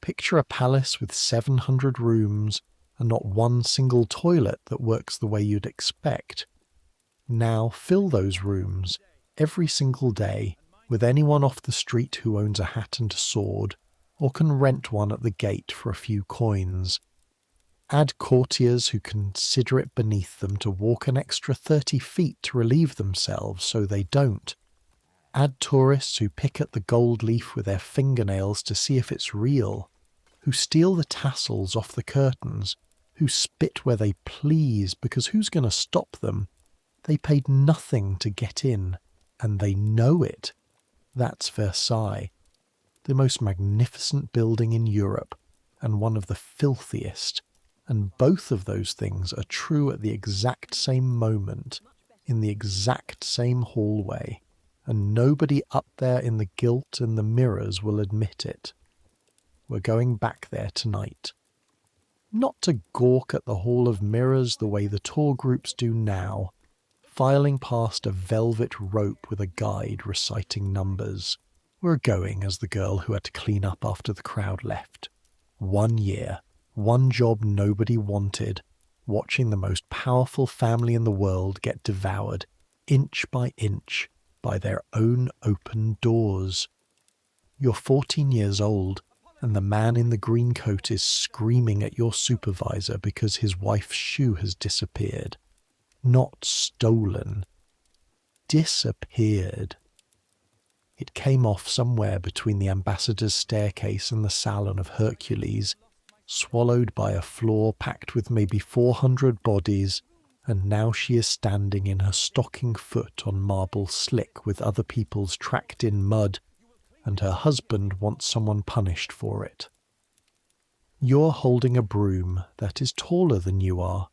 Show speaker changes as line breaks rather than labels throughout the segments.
Picture a palace with 700 rooms and not one single toilet that works the way you'd expect. Now fill those rooms, every single day, with anyone off the street who owns a hat and a sword, or can rent one at the gate for a few coins. Add courtiers who consider it beneath them to walk an extra 30 feet to relieve themselves so they don't. Add tourists who pick at the gold leaf with their fingernails to see if it's real, who steal the tassels off the curtains, who spit where they please because who's going to stop them? They paid nothing to get in, and they know it. That's Versailles, the most magnificent building in Europe, and one of the filthiest. And both of those things are true at the exact same moment, in the exact same hallway, and nobody up there in the gilt and the mirrors will admit it. We're going back there tonight. Not to gawk at the Hall of Mirrors the way the tour groups do now, filing past a velvet rope with a guide reciting numbers. We're going as the girl who had to clean up after the crowd left. 1 year, one job nobody wanted, watching the most powerful family in the world get devoured, inch by inch, by their own open doors. You're 14 years old, and the man in the green coat is screaming at your supervisor because his wife's shoe has disappeared. Not stolen. Disappeared. It came off somewhere between the ambassador's staircase and the salon of Hercules, swallowed by a floor packed with maybe 400 bodies, and now she is standing in her stocking foot on marble slick with other people's tracked-in mud, and her husband wants someone punished for it. You're holding a broom that is taller than you are,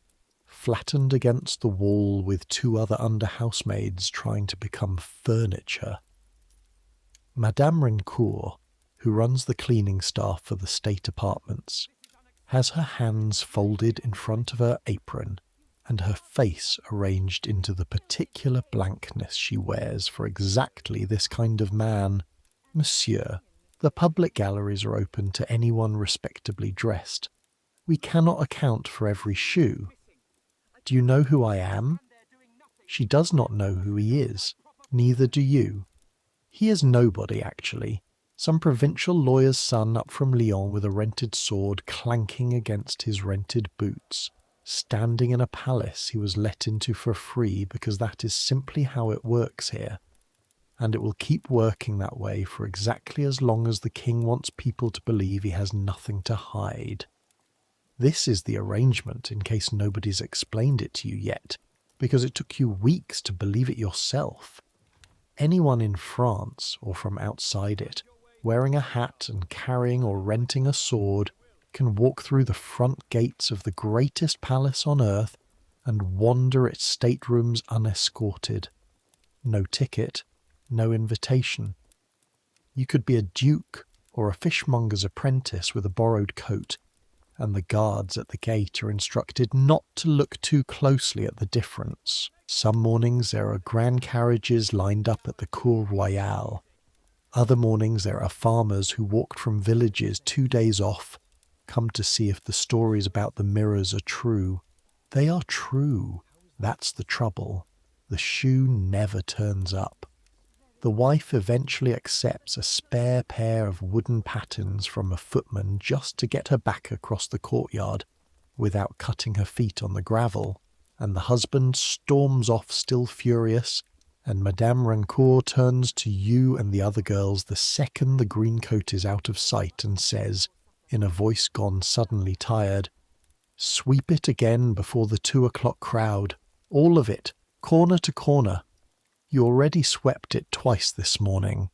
flattened against the wall with 2 other under-housemaids trying to become furniture. Madame Rencourt, who runs the cleaning staff for the state apartments, has her hands folded in front of her apron and her face arranged into the particular blankness she wears for exactly this kind of man. Monsieur, the public galleries are open to anyone respectably dressed. We cannot account for every shoe. Do you know who I am? She does not know who he is. Neither do you. He is nobody, actually. Some provincial lawyer's son up from Lyon with a rented sword clanking against his rented boots, standing in a palace he was let into for free because that is simply how it works here. And it will keep working that way for exactly as long as the king wants people to believe he has nothing to hide. This is the arrangement, in case nobody's explained it to you yet, because it took you weeks to believe it yourself. Anyone in France, or from outside it, wearing a hat and carrying or renting a sword, can walk through the front gates of the greatest palace on earth and wander its staterooms unescorted. No ticket, no invitation. You could be a duke or a fishmonger's apprentice with a borrowed coat, and the guards at the gate are instructed not to look too closely at the difference. Some mornings there are grand carriages lined up at the Cour Royale. Other mornings there are farmers who walked from villages 2 days off, come to see if the stories about the mirrors are true. They are true. That's the trouble. The shoe never turns up. The wife eventually accepts a spare pair of wooden pattens from a footman just to get her back across the courtyard without cutting her feet on the gravel, and the husband storms off still furious, and Madame Rencourt turns to you and the other girls the second the green coat is out of sight and says, in a voice gone suddenly tired, "Sweep it again before the 2 o'clock crowd, all of it, corner to corner. You already swept it twice this morning.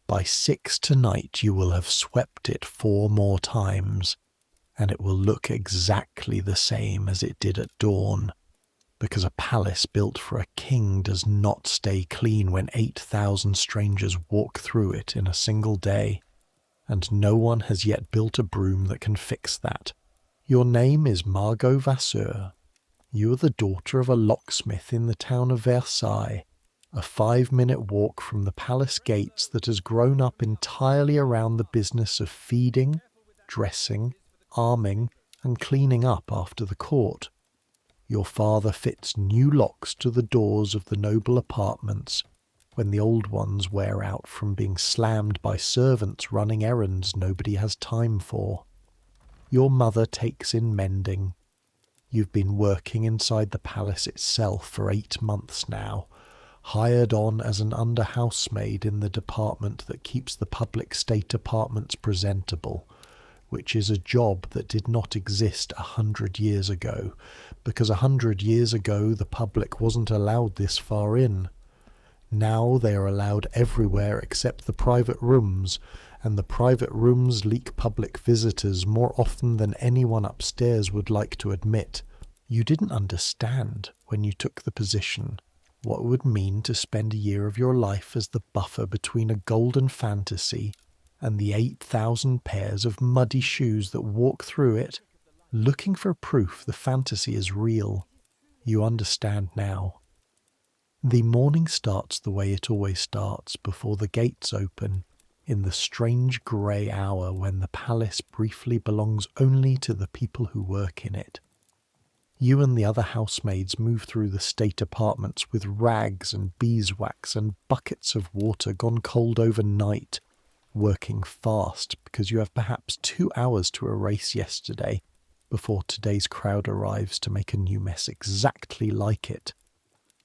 By 6 tonight you will have swept it 4 more times, and it will look exactly the same as it did at dawn, because a palace built for a king does not stay clean when 8,000 strangers walk through it in a single day, and no one has yet built a broom that can fix that. Your name is Margot Vasseur. You are the daughter of a locksmith in the town of Versailles. A 5-minute walk from the palace gates that has grown up entirely around the business of feeding, dressing, arming, and cleaning up after the court. Your father fits new locks to the doors of the noble apartments when the old ones wear out from being slammed by servants running errands nobody has time for. Your mother takes in mending. You've been working inside the palace itself for 8 months now, hired on as an under housemaid in the department that keeps the public state apartments presentable, which is a job that did not exist 100 years ago, because 100 years ago the public wasn't allowed this far in. Now they are allowed everywhere except the private rooms, and the private rooms leak public visitors more often than anyone upstairs would like to admit. You didn't understand, when you took the position, what it would mean to spend a year of your life as the buffer between a golden fantasy and the 8,000 pairs of muddy shoes that walk through it, looking for proof the fantasy is real. You understand now. The morning starts the way it always starts, before the gates open, in the strange grey hour when the palace briefly belongs only to the people who work in it. You and the other housemaids move through the state apartments with rags and beeswax and buckets of water gone cold overnight, working fast because you have perhaps 2 hours to erase yesterday before today's crowd arrives to make a new mess exactly like it.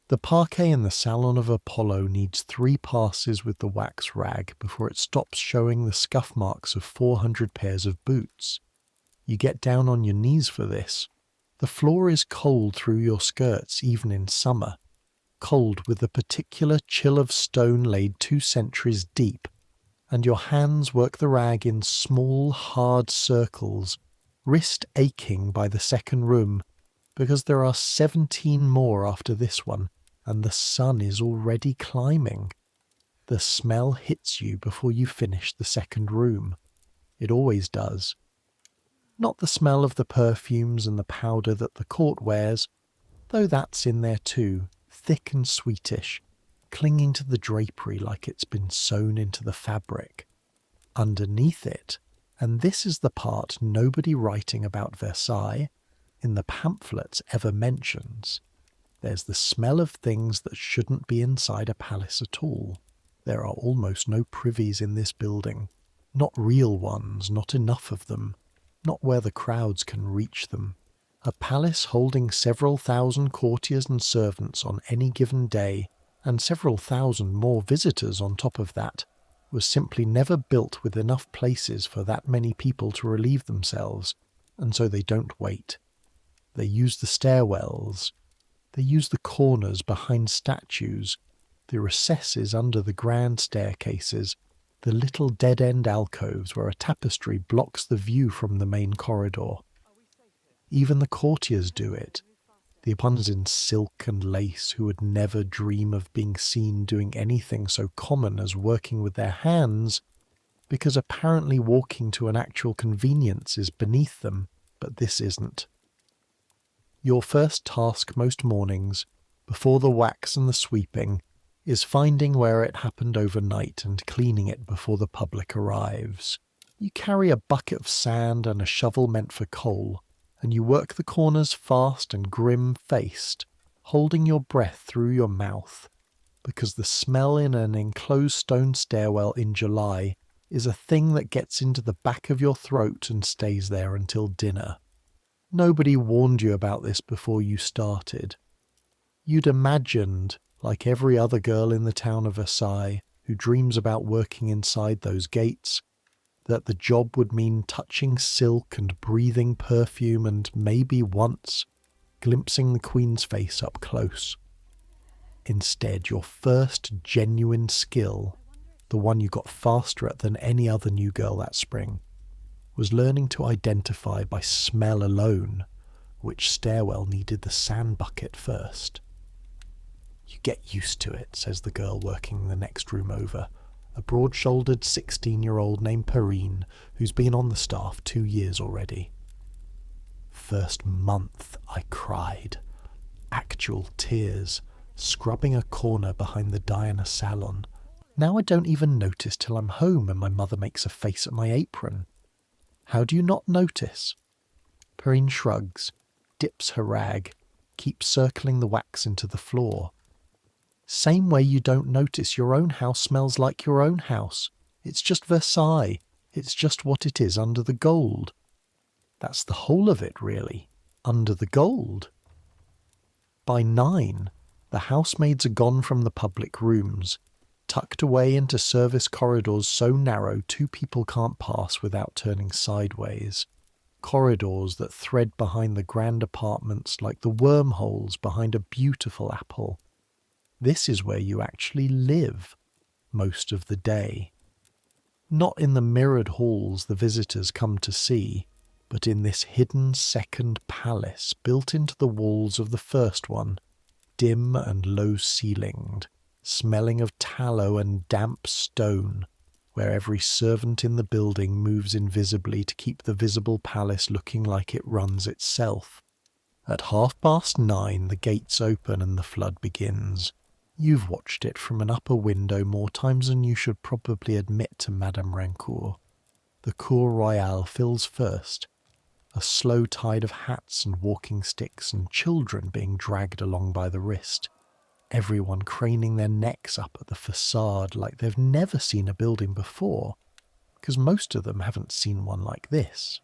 The parquet in the Salon of Apollo needs 3 passes with the wax rag before it stops showing the scuff marks of 400 pairs of boots. You get down on your knees for this. The floor is cold through your skirts even in summer, cold with the particular chill of stone laid 2 centuries deep, and your hands work the rag in small, hard circles, wrist aching by the second room, because there are 17 more after this one, and the sun is already climbing. The smell hits you before you finish the second room. It always does. Not the smell of the perfumes and the powder that the court wears, though that's in there too, thick and sweetish, clinging to the drapery like it's been sewn into the fabric. Underneath it, and this is the part nobody writing about Versailles, in the pamphlets ever mentions, there's the smell of things that shouldn't be inside a palace at all. There are almost no privies in this building. Not real ones, not enough of them. Not where the crowds can reach them. A palace holding several thousand courtiers and servants on any given day, and several thousand more visitors on top of that, was simply never built with enough places for that many people to relieve themselves, and so they don't wait. They use the stairwells. They use the corners behind statues, the recesses under the grand staircases, the little dead-end alcoves where a tapestry blocks the view from the main corridor. Even the courtiers do it, the ones in silk and lace who would never dream of being seen doing anything so common as working with their hands, because apparently walking to an actual convenience is beneath them, but this isn't. Your first task most mornings, before the wax and the sweeping, is finding where it happened overnight and cleaning it before the public arrives. You carry a bucket of sand and a shovel meant for coal, and you work the corners fast and grim-faced, holding your breath through your mouth, because the smell in an enclosed stone stairwell in July is a thing that gets into the back of your throat and stays there until dinner. Nobody warned you about this before you started. You'd imagined, like every other girl in the town of Versailles who dreams about working inside those gates, that the job would mean touching silk and breathing perfume and maybe once glimpsing the Queen's face up close. Instead, your first genuine skill, the one you got faster at than any other new girl that spring, was learning to identify by smell alone which stairwell needed the sand bucket first. You get used to it, says the girl working the next room over, a broad-shouldered 16-year-old named Perrine, who's been on the staff 2 years already. First month, I cried. Actual tears, scrubbing a corner behind the Diana salon. Now I don't even notice till I'm home and my mother makes a face at my apron. How do you not notice? Perrine shrugs, dips her rag, keeps circling the wax into the floor. Same way you don't notice your own house smells like your own house. It's just Versailles. It's just what it is under the gold. That's the whole of it, really. Under the gold. By 9, the housemaids are gone from the public rooms, tucked away into service corridors so narrow 2 people can't pass without turning sideways. Corridors that thread behind the grand apartments like the wormholes behind a beautiful apple. This is where you actually live most of the day. Not in the mirrored halls the visitors come to see, but in this hidden second palace built into the walls of the first one, dim and low-ceilinged, smelling of tallow and damp stone, where every servant in the building moves invisibly to keep the visible palace looking like it runs itself. At 9:30 the gates open and the flood begins. You've watched it from an upper window more times than you should probably admit to Madame Rancourt. The Cour Royale fills first, a slow tide of hats and walking sticks and children being dragged along by the wrist, everyone craning their necks up at the facade like they've never seen a building before, because most of them haven't seen one like this.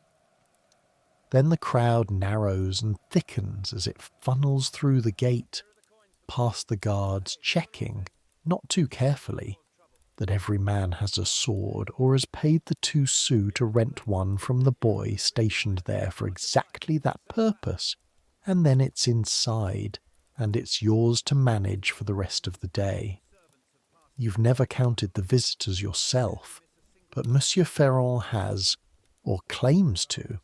Then the crowd narrows and thickens as it funnels through the gate, past the guards, checking, not too carefully, that every man has a sword or has paid the 2 sous to rent one from the boy stationed there for exactly that purpose, and then it's inside, and it's yours to manage for the rest of the day. You've never counted the visitors yourself, but Monsieur Ferrand has, or claims to,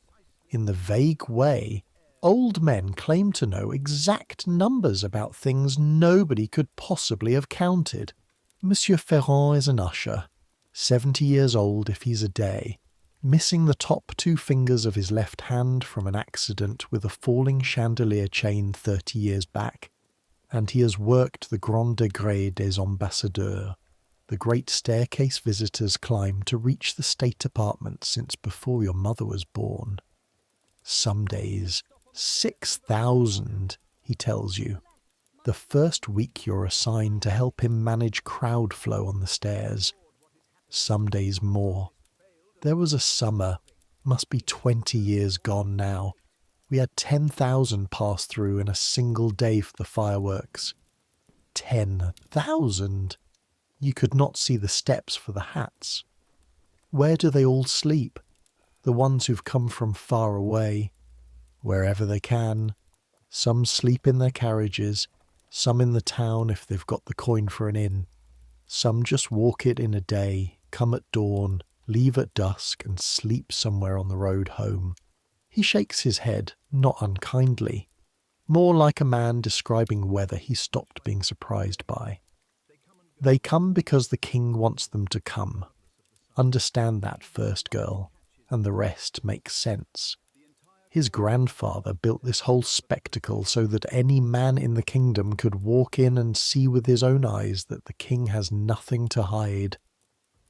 in the vague way old men claim to know exact numbers about things nobody could possibly have counted. Monsieur Ferrand is an usher, 70 years old if he's a day, missing the top 2 fingers of his left hand from an accident with a falling chandelier chain 30 years back, and he has worked the Grand Degré des Ambassadeurs, the great staircase visitors climb to reach the state apartment since before your mother was born. Some days, 6,000, he tells you. The first week you're assigned to help him manage crowd flow on the stairs. Some days more. There was a summer, must be 20 years gone now. We had 10,000 pass through in a single day for the fireworks. 10,000! You could not see the steps for the hats. Where do they all sleep? The ones who've come from far away. Wherever they can. Some sleep in their carriages, some in the town if they've got the coin for an inn. Some just walk it in a day, come at dawn, leave at dusk, and sleep somewhere on the road home. He shakes his head, not unkindly, more like a man describing weather he stopped being surprised by. They come because the king wants them to come. Understand that first, girl, and the rest makes sense. His grandfather built this whole spectacle so that any man in the kingdom could walk in and see with his own eyes that the king has nothing to hide.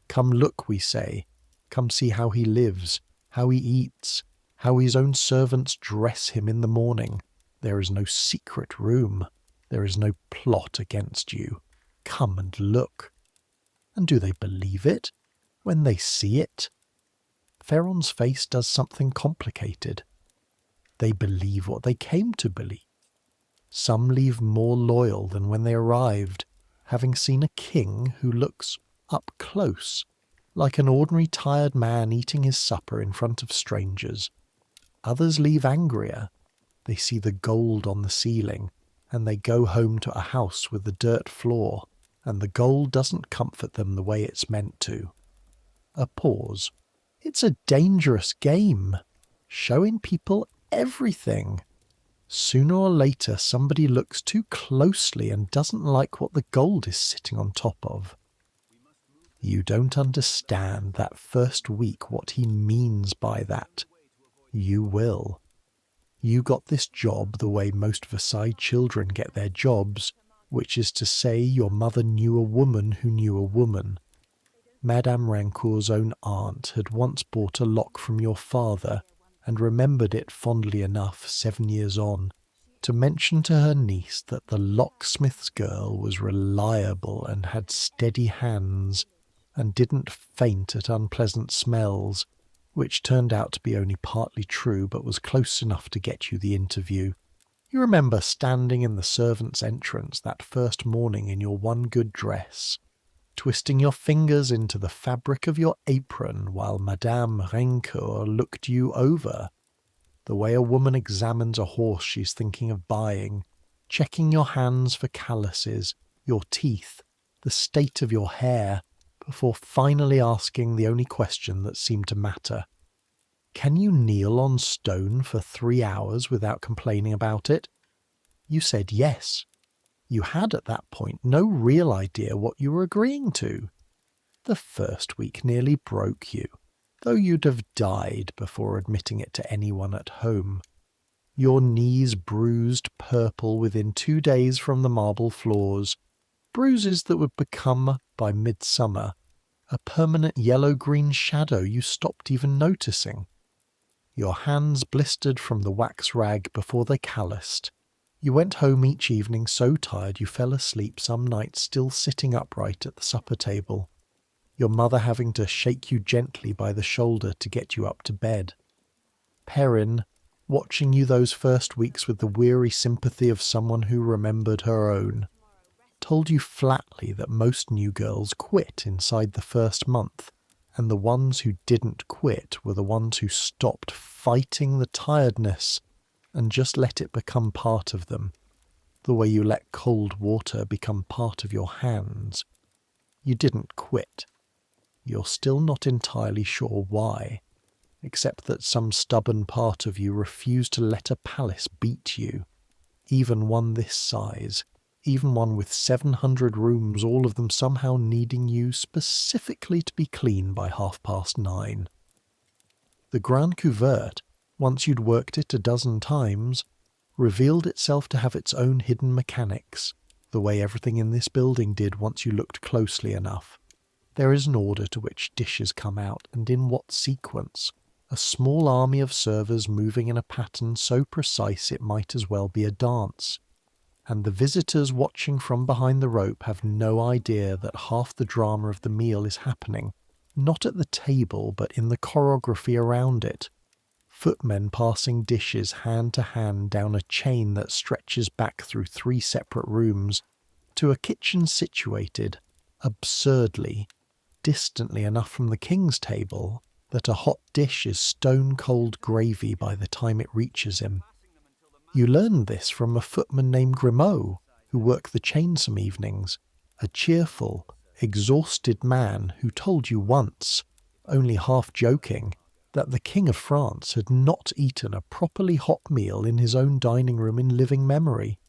Come look, we say. Come see how he lives, how he eats, how his own servants dress him in the morning. There is no secret room. There is no plot against you. Come and look. And do they believe it when they see it? Ferrand's face does something complicated. They believe what they came to believe. Some leave more loyal than when they arrived, having seen a king who looks up close, like an ordinary tired man eating his supper in front of strangers. Others leave angrier. They see the gold on the ceiling, and they go home to a house with a dirt floor, and the gold doesn't comfort them the way it's meant to. A pause. It's a dangerous game, showing people everything. Sooner or later somebody looks too closely and doesn't like what the gold is sitting on top of. You don't understand that first week what he means by that. You will. You got this job the way most Versailles children get their jobs. which is to say your mother knew a woman who knew a woman. Madame Rancourt's own aunt had once bought a lock from your father and remembered it fondly enough 7 years on to mention to her niece that the locksmith's girl was reliable and had steady hands and didn't faint at unpleasant smells, which turned out to be only partly true but was close enough to get you the interview. You remember standing in the servants' entrance that first morning in your one good dress, twisting your fingers into the fabric of your apron while Madame Rancourt looked you over, the way a woman examines a horse she's thinking of buying, checking your hands for calluses, your teeth, the state of your hair, before finally asking the only question that seemed to matter. Can you kneel on stone for 3 hours without complaining about it? You said yes. You had at that point no real idea what you were agreeing to. The first week nearly broke you, though you'd have died before admitting it to anyone at home. Your knees bruised purple within 2 days from the marble floors, bruises that would become, by midsummer, a permanent yellow-green shadow you stopped even noticing. Your hands blistered from the wax rag before they calloused. You went home each evening so tired you fell asleep some nights still sitting upright at the supper table, your mother having to shake you gently by the shoulder to get you up to bed. Perrin, watching you those first weeks with the weary sympathy of someone who remembered her own, told you flatly that most new girls quit inside the first month, and the ones who didn't quit were the ones who stopped fighting the tiredness and just let it become part of them, the way you let cold water become part of your hands. You didn't quit. You're still not entirely sure why, except that some stubborn part of you refused to let a palace beat you, even one this size, even one with 700 rooms, all of them somehow needing you specifically to be clean by 9:30. The Grand Couvert, once you'd worked it a dozen times, revealed itself to have its own hidden mechanics, the way everything in this building did once you looked closely enough. There is an order to which dishes come out, and in what sequence, a small army of servers moving in a pattern so precise it might as well be a dance. And the visitors watching from behind the rope have no idea that half the drama of the meal is happening, not at the table but in the choreography around it. Footmen passing dishes hand to hand down a chain that stretches back through 3 separate rooms to a kitchen situated, absurdly, distantly enough from the king's table that a hot dish is stone-cold gravy by the time it reaches him. You learned this from a footman named Grimaud, who worked the chain some evenings, a cheerful, exhausted man who told you once, only half joking, that the King of France had not eaten a properly hot meal in his own dining room in living memory,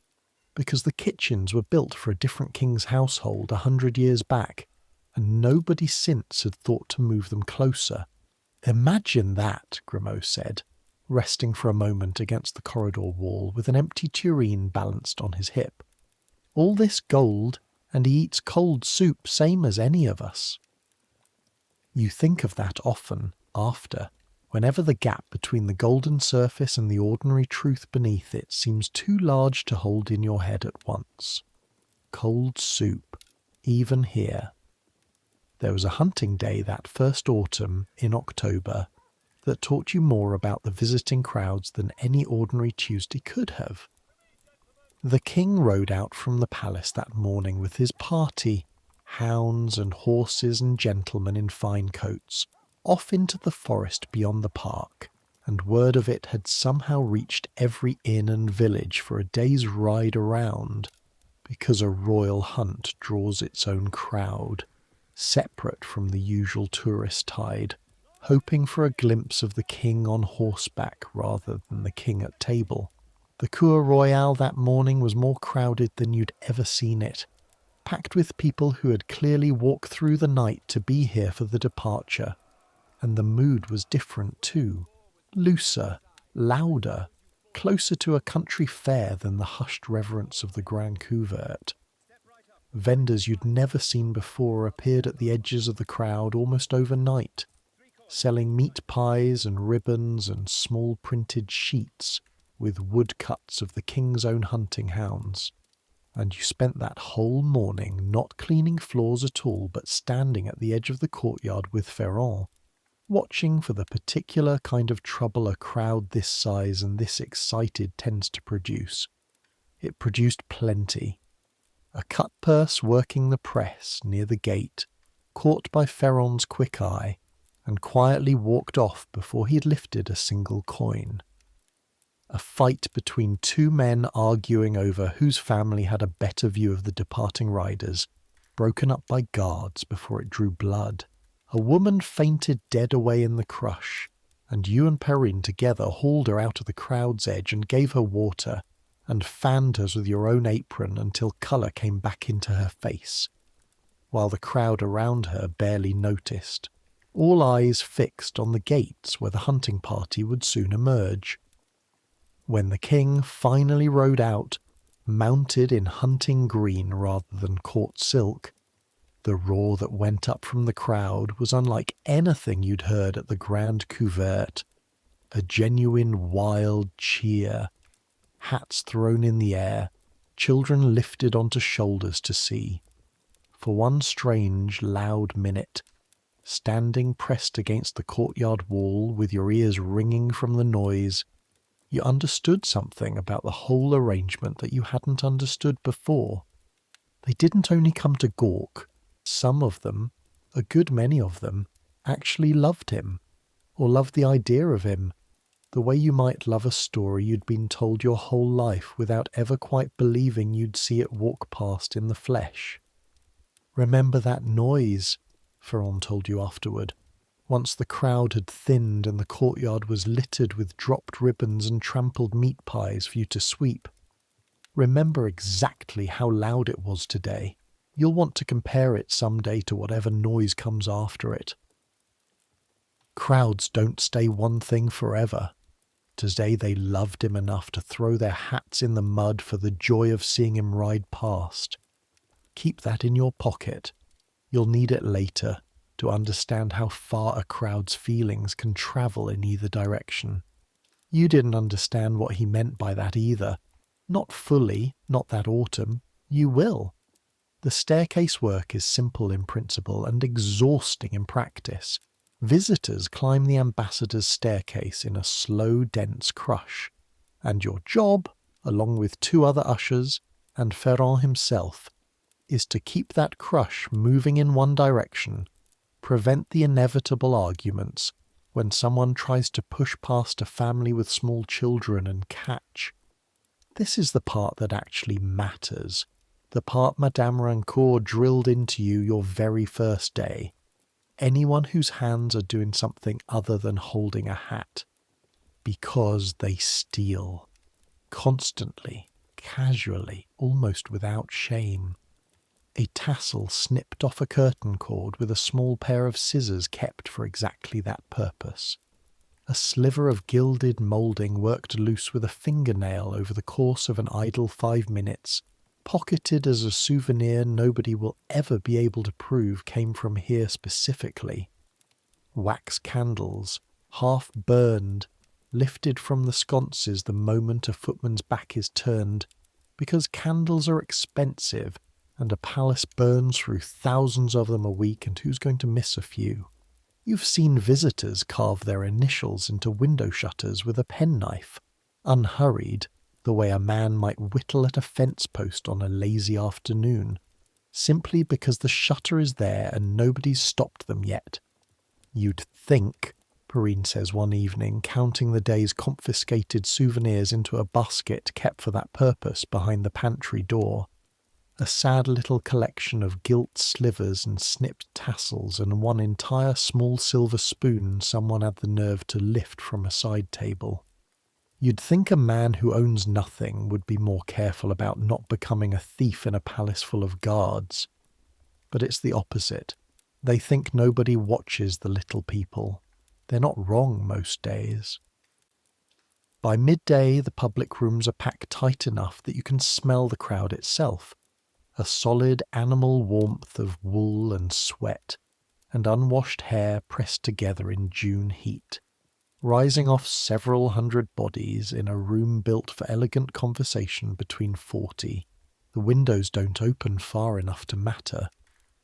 because the kitchens were built for a different king's household 100 years back, and nobody since had thought to move them closer. Imagine that, Grimaud said, resting for a moment against the corridor wall with an empty tureen balanced on his hip. All this gold, and he eats cold soup same as any of us. You think of that often, after, whenever the gap between the golden surface and the ordinary truth beneath it seems too large to hold in your head at once. Cold soup, even here. There was a hunting day that first autumn, in October, that taught you more about the visiting crowds than any ordinary Tuesday could have. The king rode out from the palace that morning with his party, hounds and horses and gentlemen in fine coats, off into the forest beyond the park, and word of it had somehow reached every inn and village for a day's ride around, because a royal hunt draws its own crowd, separate from the usual tourist tide, hoping for a glimpse of the king on horseback rather than the king at table. The Cour Royale that morning was more crowded than you'd ever seen it, packed with people who had clearly walked through the night to be here for the departure. And the mood was different too, looser, louder, closer to a country fair than the hushed reverence of the Grand Couvert. Vendors you'd never seen before appeared at the edges of the crowd almost overnight, selling meat pies and ribbons and small printed sheets with woodcuts of the king's own hunting hounds. And you spent that whole morning not cleaning floors at all, but standing at the edge of the courtyard with Ferrand, watching for the particular kind of trouble a crowd this size and this excited tends to produce. It produced plenty. A cut-purse working the press near the gate, caught by Ferrand's quick eye, and quietly walked off before he had lifted a single coin. A fight between two men arguing over whose family had a better view of the departing riders, broken up by guards before it drew blood. A woman fainted dead away in the crush, and you and Perrine together hauled her out of the crowd's edge and gave her water, and fanned her with your own apron until colour came back into her face, while the crowd around her barely noticed, all eyes fixed on the gates where the hunting party would soon emerge. When the king finally rode out, mounted in hunting green rather than court silk, the roar that went up from the crowd was unlike anything you'd heard at the grand couvert, a genuine wild cheer, hats thrown in the air, children lifted onto shoulders to see. For one strange, loud minute, standing pressed against the courtyard wall with your ears ringing from the noise, you understood something about the whole arrangement that you hadn't understood before. They didn't only come to gawk. Some of them, a good many of them, actually loved him, or loved the idea of him, the way you might love a story you'd been told your whole life without ever quite believing you'd see it walk past in the flesh. Remember that noise, Ferrand told you afterward, once the crowd had thinned and the courtyard was littered with dropped ribbons and trampled meat pies for you to sweep. Remember exactly how loud it was today. You'll want to compare it someday to whatever noise comes after it. Crowds don't stay one thing forever. Today they loved him enough to throw their hats in the mud for the joy of seeing him ride past. Keep that in your pocket. You'll need it later to understand how far a crowd's feelings can travel in either direction. You didn't understand what he meant by that either. Not fully, not that autumn. You will. The staircase work is simple in principle and exhausting in practice. Visitors climb the ambassador's staircase in a slow, dense crush, and your job, along with two other ushers and Ferrand himself, is to keep that crush moving in one direction, prevent the inevitable arguments when someone tries to push past a family with small children and catch. This is the part that actually matters, the part Madame Rancourt drilled into you your very first day. Anyone whose hands are doing something other than holding a hat. Because they steal. Constantly, casually, almost without shame. A tassel snipped off a curtain cord with a small pair of scissors kept for exactly that purpose. A sliver of gilded moulding worked loose with a fingernail over the course of an idle 5 minutes, pocketed as a souvenir nobody will ever be able to prove came from here specifically. Wax candles, half burned, lifted from the sconces the moment a footman's back is turned, because candles are expensive and a palace burns through thousands of them a week, and who's going to miss a few? You've seen visitors carve their initials into window shutters with a penknife, unhurried, the way a man might whittle at a fence post on a lazy afternoon, simply because the shutter is there and nobody's stopped them yet. You'd think, Perrine says one evening, counting the day's confiscated souvenirs into a basket kept for that purpose behind the pantry door. A sad little collection of gilt slivers and snipped tassels and one entire small silver spoon someone had the nerve to lift from a side table. You'd think a man who owns nothing would be more careful about not becoming a thief in a palace full of guards. But it's the opposite. They think nobody watches the little people. They're not wrong most days. By midday, the public rooms are packed tight enough that you can smell the crowd itself. a solid animal warmth of wool and sweat, and unwashed hair pressed together in June heat, rising off several hundred bodies in a room built for elegant conversation between 40. The windows don't open far enough to matter.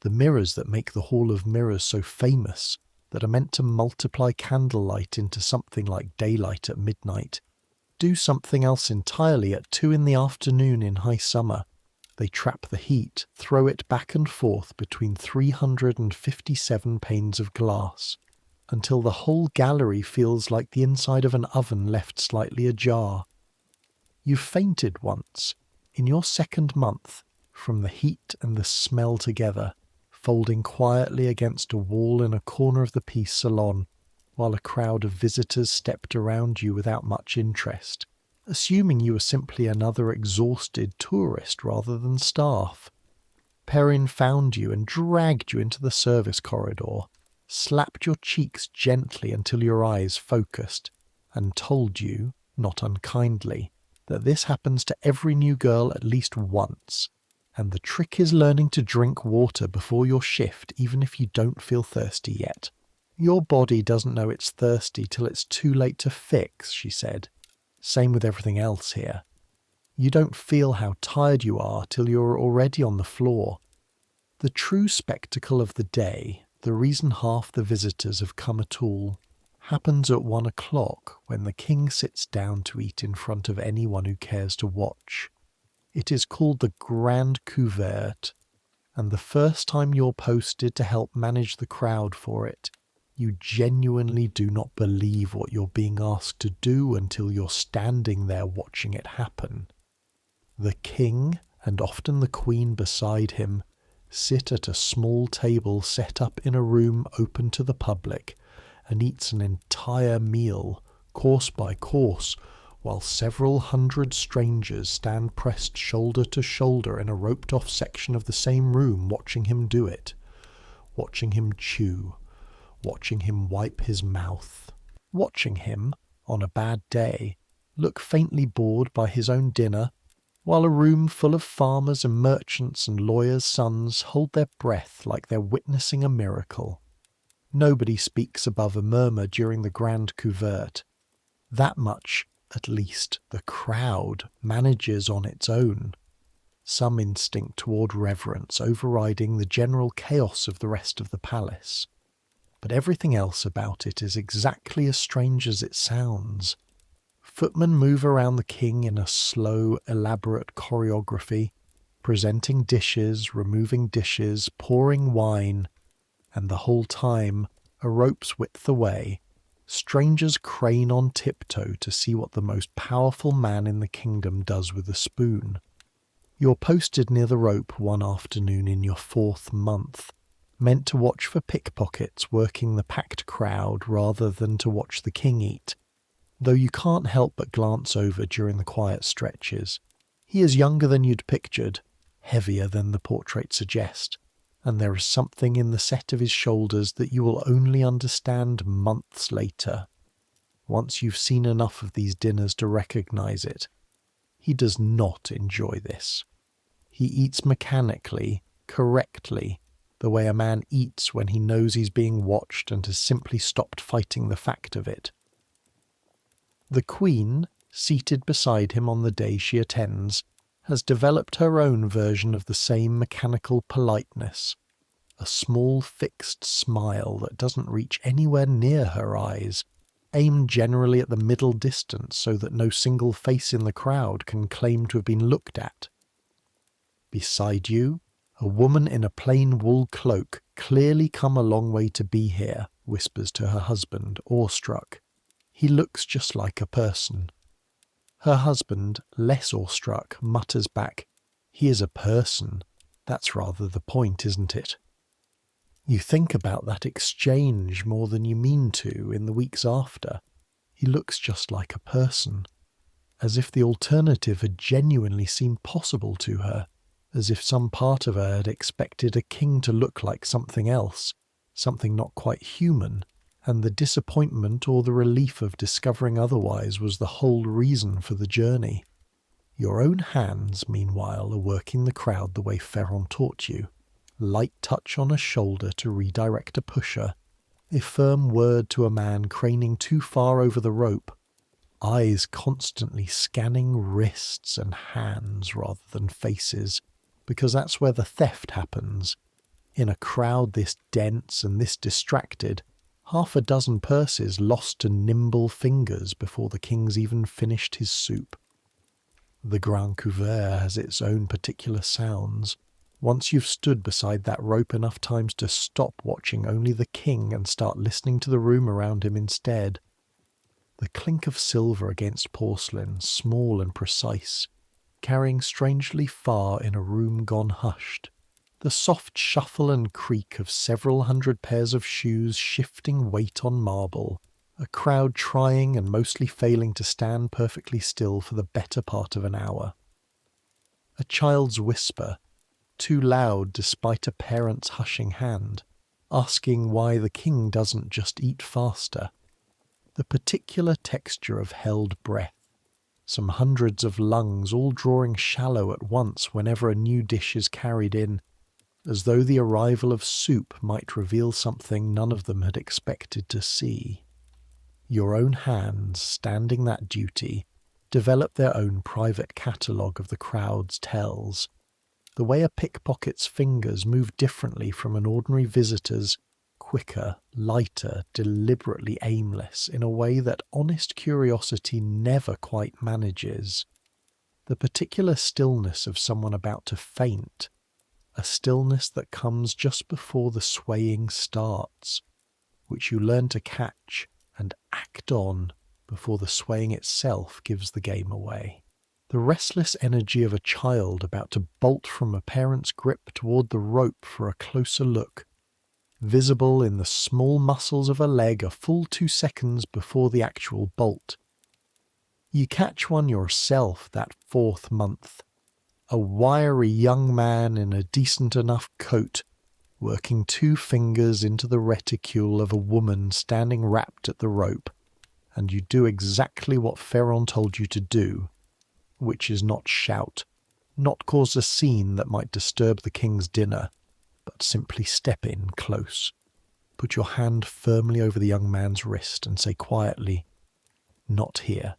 The mirrors that make the Hall of Mirrors so famous, that are meant to multiply candlelight into something like daylight at midnight, do something else entirely at 2 in the afternoon in high summer. They trap the heat, throw it back and forth between 357 panes of glass, until the whole gallery feels like the inside of an oven left slightly ajar. You've fainted once, in your second month, from the heat and the smell together, folding quietly against a wall in a corner of the Peace Salon, while a crowd of visitors stepped around you without much interest, assuming you were simply another exhausted tourist rather than staff. Perrin found you and dragged you into the service corridor, slapped your cheeks gently until your eyes focused, and told you, not unkindly, that this happens to every new girl at least once, and the trick is learning to drink water before your shift even if you don't feel thirsty yet. Your body doesn't know it's thirsty till it's too late to fix, she said. Same with everything else here. You don't feel how tired you are till you're already on the floor. The true spectacle of the day, the reason half the visitors have come at all, happens at 1 o'clock when the king sits down to eat in front of anyone who cares to watch. It is called the Grand Couvert, and the first time you're posted to help manage the crowd for it, you genuinely do not believe what you're being asked to do until you're standing there watching it happen. The king, and often the queen beside him, sit at a small table set up in a room open to the public, and eats an entire meal, course by course, while several hundred strangers stand pressed shoulder to shoulder in a roped-off section of the same room watching him do it, watching him chew, watching him wipe his mouth, watching him, on a bad day, look faintly bored by his own dinner, while a room full of farmers and merchants and lawyers' sons hold their breath like they're witnessing a miracle. Nobody speaks above a murmur during the Grand Couvert. That much, at least, the crowd manages on its own, some instinct toward reverence overriding the general chaos of the rest of the palace. But everything else about it is exactly as strange as it sounds. Footmen move around the king in a slow, elaborate choreography, presenting dishes, removing dishes, pouring wine, and the whole time, a rope's width away, strangers crane on tiptoe to see what the most powerful man in the kingdom does with a spoon. You're posted near the rope one afternoon in your 4th month, meant to watch for pickpockets working the packed crowd rather than to watch the king eat, though you can't help but glance over during the quiet stretches. He is younger than you'd pictured, heavier than the portraits suggest, and there is something in the set of his shoulders that you will only understand months later, once you've seen enough of these dinners to recognize it. He does not enjoy this. He eats mechanically, correctly, the way a man eats when he knows he's being watched and has simply stopped fighting the fact of it. The Queen, seated beside him on the day she attends, has developed her own version of the same mechanical politeness, a small fixed smile that doesn't reach anywhere near her eyes, aimed generally at the middle distance so that no single face in the crowd can claim to have been looked at. Beside you, a woman in a plain wool cloak, clearly come a long way to be here, whispers to her husband, awestruck. He looks just like a person. Her husband, less awestruck, mutters back, "He is a person. That's rather the point, isn't it?" You think about that exchange more than you mean to in the weeks after. He looks just like a person. As if the alternative had genuinely seemed possible to her, as if some part of her had expected a king to look like something else, something not quite human, and the disappointment or the relief of discovering otherwise was the whole reason for the journey. Your own hands, meanwhile, are working the crowd the way Ferron taught you. Light touch on a shoulder to redirect a pusher, a firm word to a man craning too far over the rope, eyes constantly scanning wrists and hands rather than faces, because that's where the theft happens. In a crowd this dense and this distracted, half a dozen purses lost to nimble fingers before the king's even finished his soup. The grand couvert has its own particular sounds. Once you've stood beside that rope enough times to stop watching only the king and start listening to the room around him instead. The clink of silver against porcelain, small and precise, carrying strangely far in a room gone hushed. The soft shuffle and creak of several hundred pairs of shoes shifting weight on marble, a crowd trying and mostly failing to stand perfectly still for the better part of an hour. A child's whisper, too loud despite a parent's hushing hand, asking why the king doesn't just eat faster. The particular texture of held breath, some hundreds of lungs all drawing shallow at once whenever a new dish is carried in, as though the arrival of soup might reveal something none of them had expected to see. Your own hands, standing that duty, develop their own private catalogue of the crowd's tells. The way a pickpocket's fingers move differently from an ordinary visitor's, quicker, lighter, deliberately aimless, in a way that honest curiosity never quite manages. The particular stillness of someone about to faint, a stillness that comes just before the swaying starts, which you learn to catch and act on before the swaying itself gives the game away. The restless energy of a child about to bolt from a parent's grip toward the rope for a closer look, visible in the small muscles of a leg a full 2 seconds before the actual bolt. You catch one yourself that 4th month, a wiry young man in a decent enough coat, working 2 fingers into the reticule of a woman standing wrapped at the rope, and you do exactly what Ferron told you to do, which is not shout, not cause a scene that might disturb the king's dinner, but simply step in close. Put your hand firmly over the young man's wrist and say quietly, "Not here,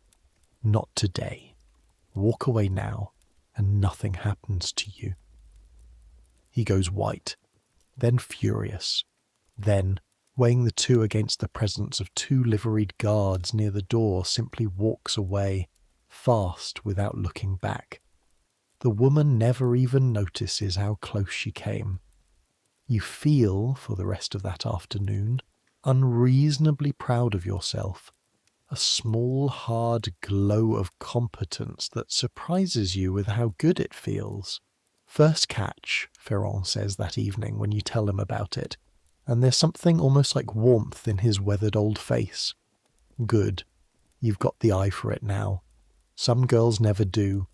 not today. Walk away now, and nothing happens to you." He goes white, then furious, then, weighing the 2 against the presence of 2 liveried guards near the door, simply walks away, fast without looking back. The woman never even notices how close she came. You feel, for the rest of that afternoon, unreasonably proud of yourself, a small hard glow of competence that surprises you with how good it feels. First catch, Ferron says that evening when you tell him about it, and there's something almost like warmth in his weathered old face. Good. You've got the eye for it now. Some girls never do.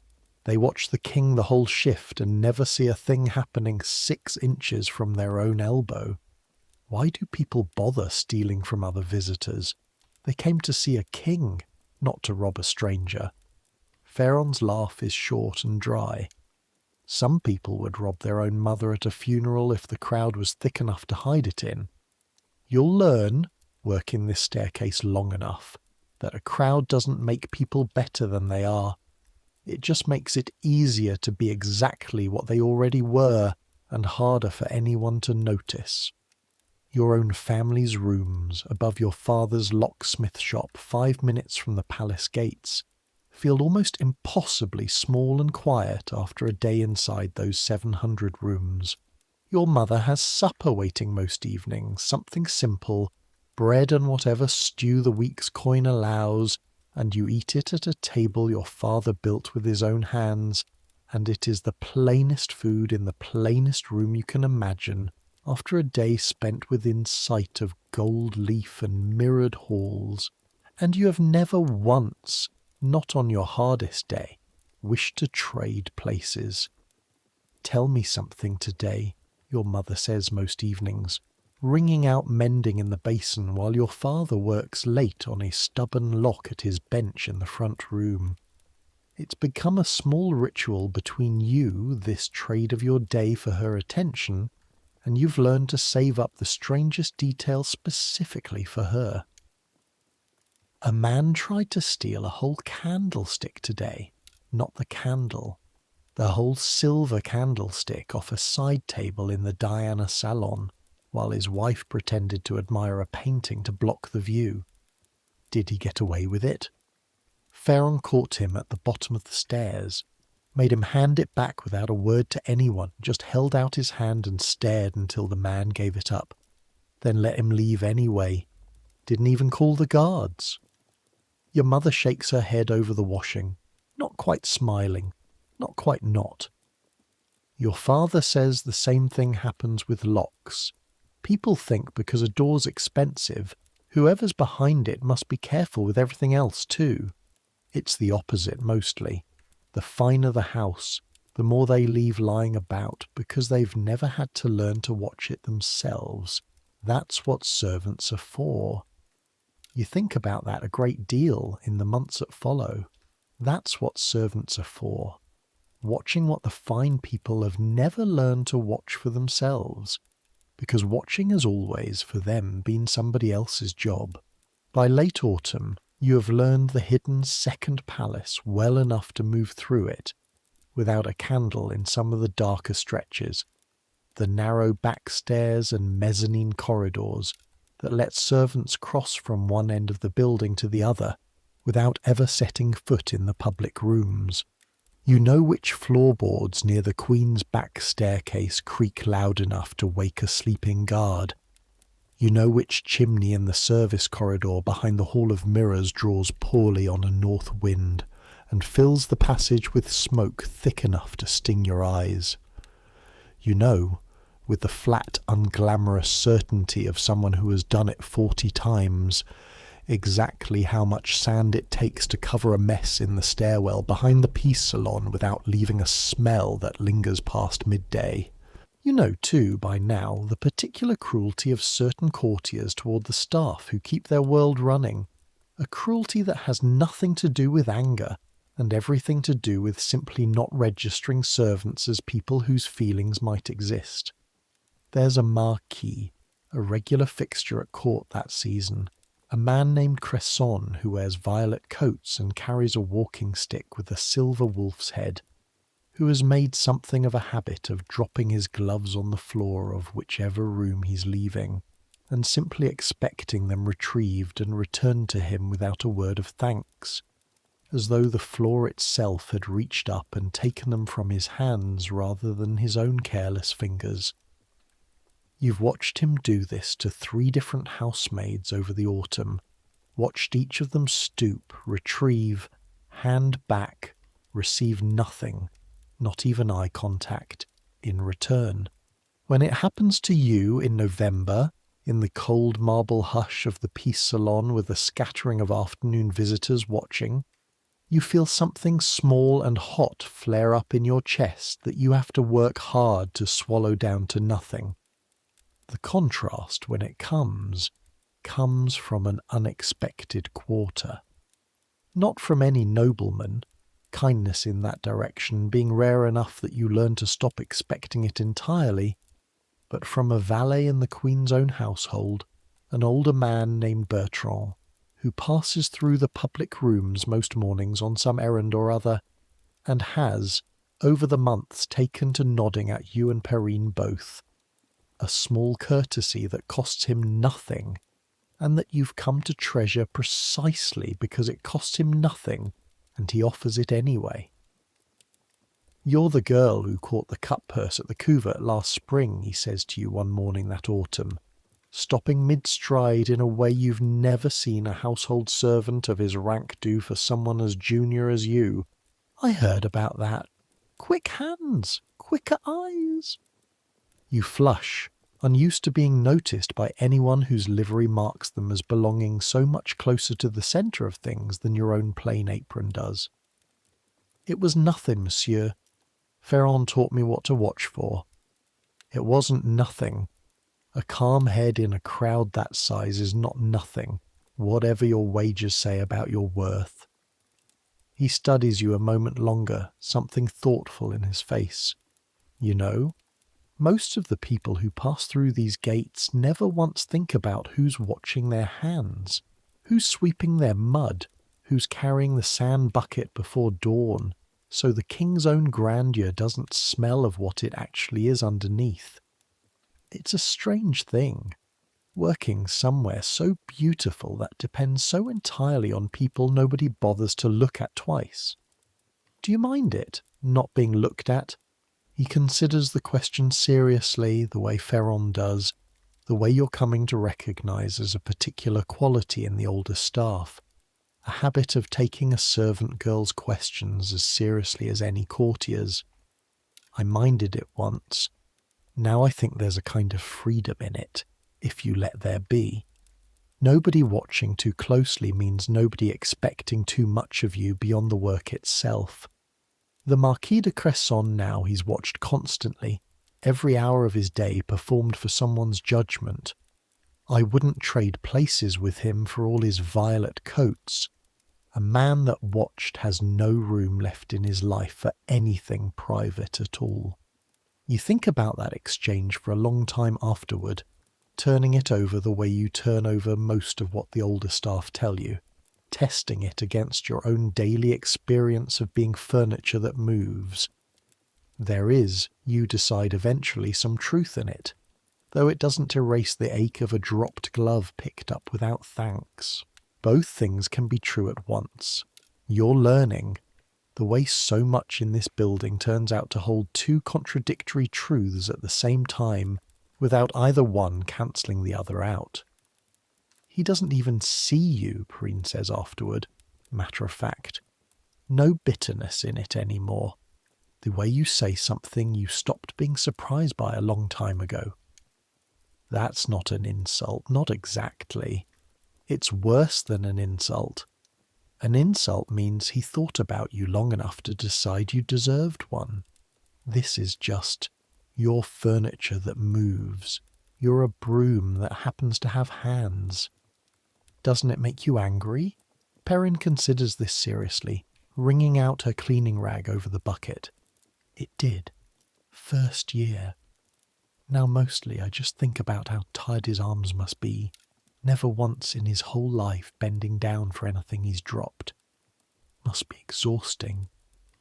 They watch the king the whole shift and never see a thing happening 6 inches from their own elbow. Why do people bother stealing from other visitors? They came to see a king, not to rob a stranger. Ferron's laugh is short and dry. Some people would rob their own mother at a funeral if the crowd was thick enough to hide it in. You'll learn, working this staircase long enough, that a crowd doesn't make people better than they are. It just makes it easier to be exactly what they already were and harder for anyone to notice. Your own family's rooms above your father's locksmith shop 5 minutes from the palace gates feel almost impossibly small and quiet after a day inside those 700 rooms. Your mother has supper waiting most evenings, something simple, bread and whatever stew the week's coin allows, and you eat it at a table your father built with his own hands, and it is the plainest food in the plainest room you can imagine, after a day spent within sight of gold leaf and mirrored halls, and you have never once, not on your hardest day, wished to trade places. "Tell me something today," your mother says most evenings, wringing out mending in the basin while your father works late on a stubborn lock at his bench in the front room. It's become a small ritual between you, this trade of your day for her attention, and you've learned to save up the strangest details specifically for her. A man tried to steal a whole candlestick today, not the candle, the whole silver candlestick off a side table in the Diana salon, while his wife pretended to admire a painting to block the view. Did he get away with it? Ferron caught him at the bottom of the stairs, made him hand it back without a word to anyone, just held out his hand and stared until the man gave it up, then let him leave anyway. Didn't even call the guards. Your mother shakes her head over the washing, not quite smiling, not quite not. Your father says the same thing happens with locks. People think because a door's expensive, whoever's behind it must be careful with everything else too. It's the opposite mostly. The finer the house, the more they leave lying about because they've never had to learn to watch it themselves. That's what servants are for. You think about that a great deal in the months that follow. That's what servants are for. Watching what the fine people have never learned to watch for themselves. Because watching has always, for them, been somebody else's job. By late autumn, you have learned the hidden second palace well enough to move through it, without a candle in some of the darker stretches, the narrow back stairs and mezzanine corridors that let servants cross from one end of the building to the other without ever setting foot in the public rooms. You know which floorboards near the Queen's back staircase creak loud enough to wake a sleeping guard. You know which chimney in the service corridor behind the Hall of Mirrors draws poorly on a north wind and fills the passage with smoke thick enough to sting your eyes. You know, with the flat, unglamorous certainty of someone who has done it 40 times, exactly how much sand it takes to cover a mess in the stairwell behind the Peace Salon without leaving a smell that lingers past midday. You know, too, by now, the particular cruelty of certain courtiers toward the staff who keep their world running, a cruelty that has nothing to do with anger and everything to do with simply not registering servants as people whose feelings might exist. There's a marquis, a regular fixture at court that season, a man named Cresson who wears violet coats and carries a walking stick with a silver wolf's head, who has made something of a habit of dropping his gloves on the floor of whichever room he's leaving, and simply expecting them retrieved and returned to him without a word of thanks, as though the floor itself had reached up and taken them from his hands rather than his own careless fingers. You've watched him do this to 3 different housemaids over the autumn, watched each of them stoop, retrieve, hand back, receive nothing, not even eye contact, in return. When it happens to you in November, in the cold marble hush of the Peace Salon with a scattering of afternoon visitors watching, you feel something small and hot flare up in your chest that you have to work hard to swallow down to nothing. The contrast, when it comes from an unexpected quarter. Not from any nobleman, kindness in that direction being rare enough that you learn to stop expecting it entirely, but from a valet in the Queen's own household, an older man named Bertrand, who passes through the public rooms most mornings on some errand or other, and has, over the months, taken to nodding at you and Perrine both, a small courtesy that costs him nothing, and that you've come to treasure precisely because it costs him nothing, and he offers it anyway. You're the girl who caught the cut purse at the couvert last spring, he says to you one morning that autumn, stopping mid-stride in a way you've never seen a household servant of his rank do for someone as junior as you. I heard about that. Quick hands, quicker eyes. You flush, unused to being noticed by anyone whose livery marks them as belonging so much closer to the centre of things than your own plain apron does. It was nothing, monsieur. Ferron taught me what to watch for. It wasn't nothing. A calm head in a crowd that size is not nothing, whatever your wages say about your worth. He studies you a moment longer, something thoughtful in his face. You know, most of the people who pass through these gates never once think about who's watching their hands, who's sweeping their mud, who's carrying the sand bucket before dawn, so the king's own grandeur doesn't smell of what it actually is underneath. It's a strange thing, working somewhere so beautiful that depends so entirely on people nobody bothers to look at twice. Do you mind it, not being looked at? He considers the question seriously, the way Ferron does, the way you're coming to recognise as a particular quality in the older staff, a habit of taking a servant girl's questions as seriously as any courtier's. I minded it once. Now I think there's a kind of freedom in it, if you let there be. Nobody watching too closely means nobody expecting too much of you beyond the work itself. The Marquis de Cresson now he's watched constantly, every hour of his day performed for someone's judgment. I wouldn't trade places with him for all his violet coats. A man that watched has no room left in his life for anything private at all. You think about that exchange for a long time afterward, turning it over the way you turn over most of what the older staff tell you, testing it against your own daily experience of being furniture that moves. There is, you decide eventually, some truth in it, though it doesn't erase the ache of a dropped glove picked up without thanks. Both things can be true at once. You're learning. The way so much in this building turns out to hold two contradictory truths at the same time, without either one cancelling the other out. He doesn't even see you, Perrine says afterward, matter of fact. No bitterness in it anymore. The way you say something you stopped being surprised by a long time ago. That's not an insult, not exactly. It's worse than an insult. An insult means he thought about you long enough to decide you deserved one. This is just, you're furniture that moves. You're a broom that happens to have hands. Doesn't it make you angry? Perrine considers this seriously, wringing out her cleaning rag over the bucket. It did. First year. Now mostly I just think about how tired his arms must be. Never once in his whole life bending down for anything he's dropped. Must be exhausting,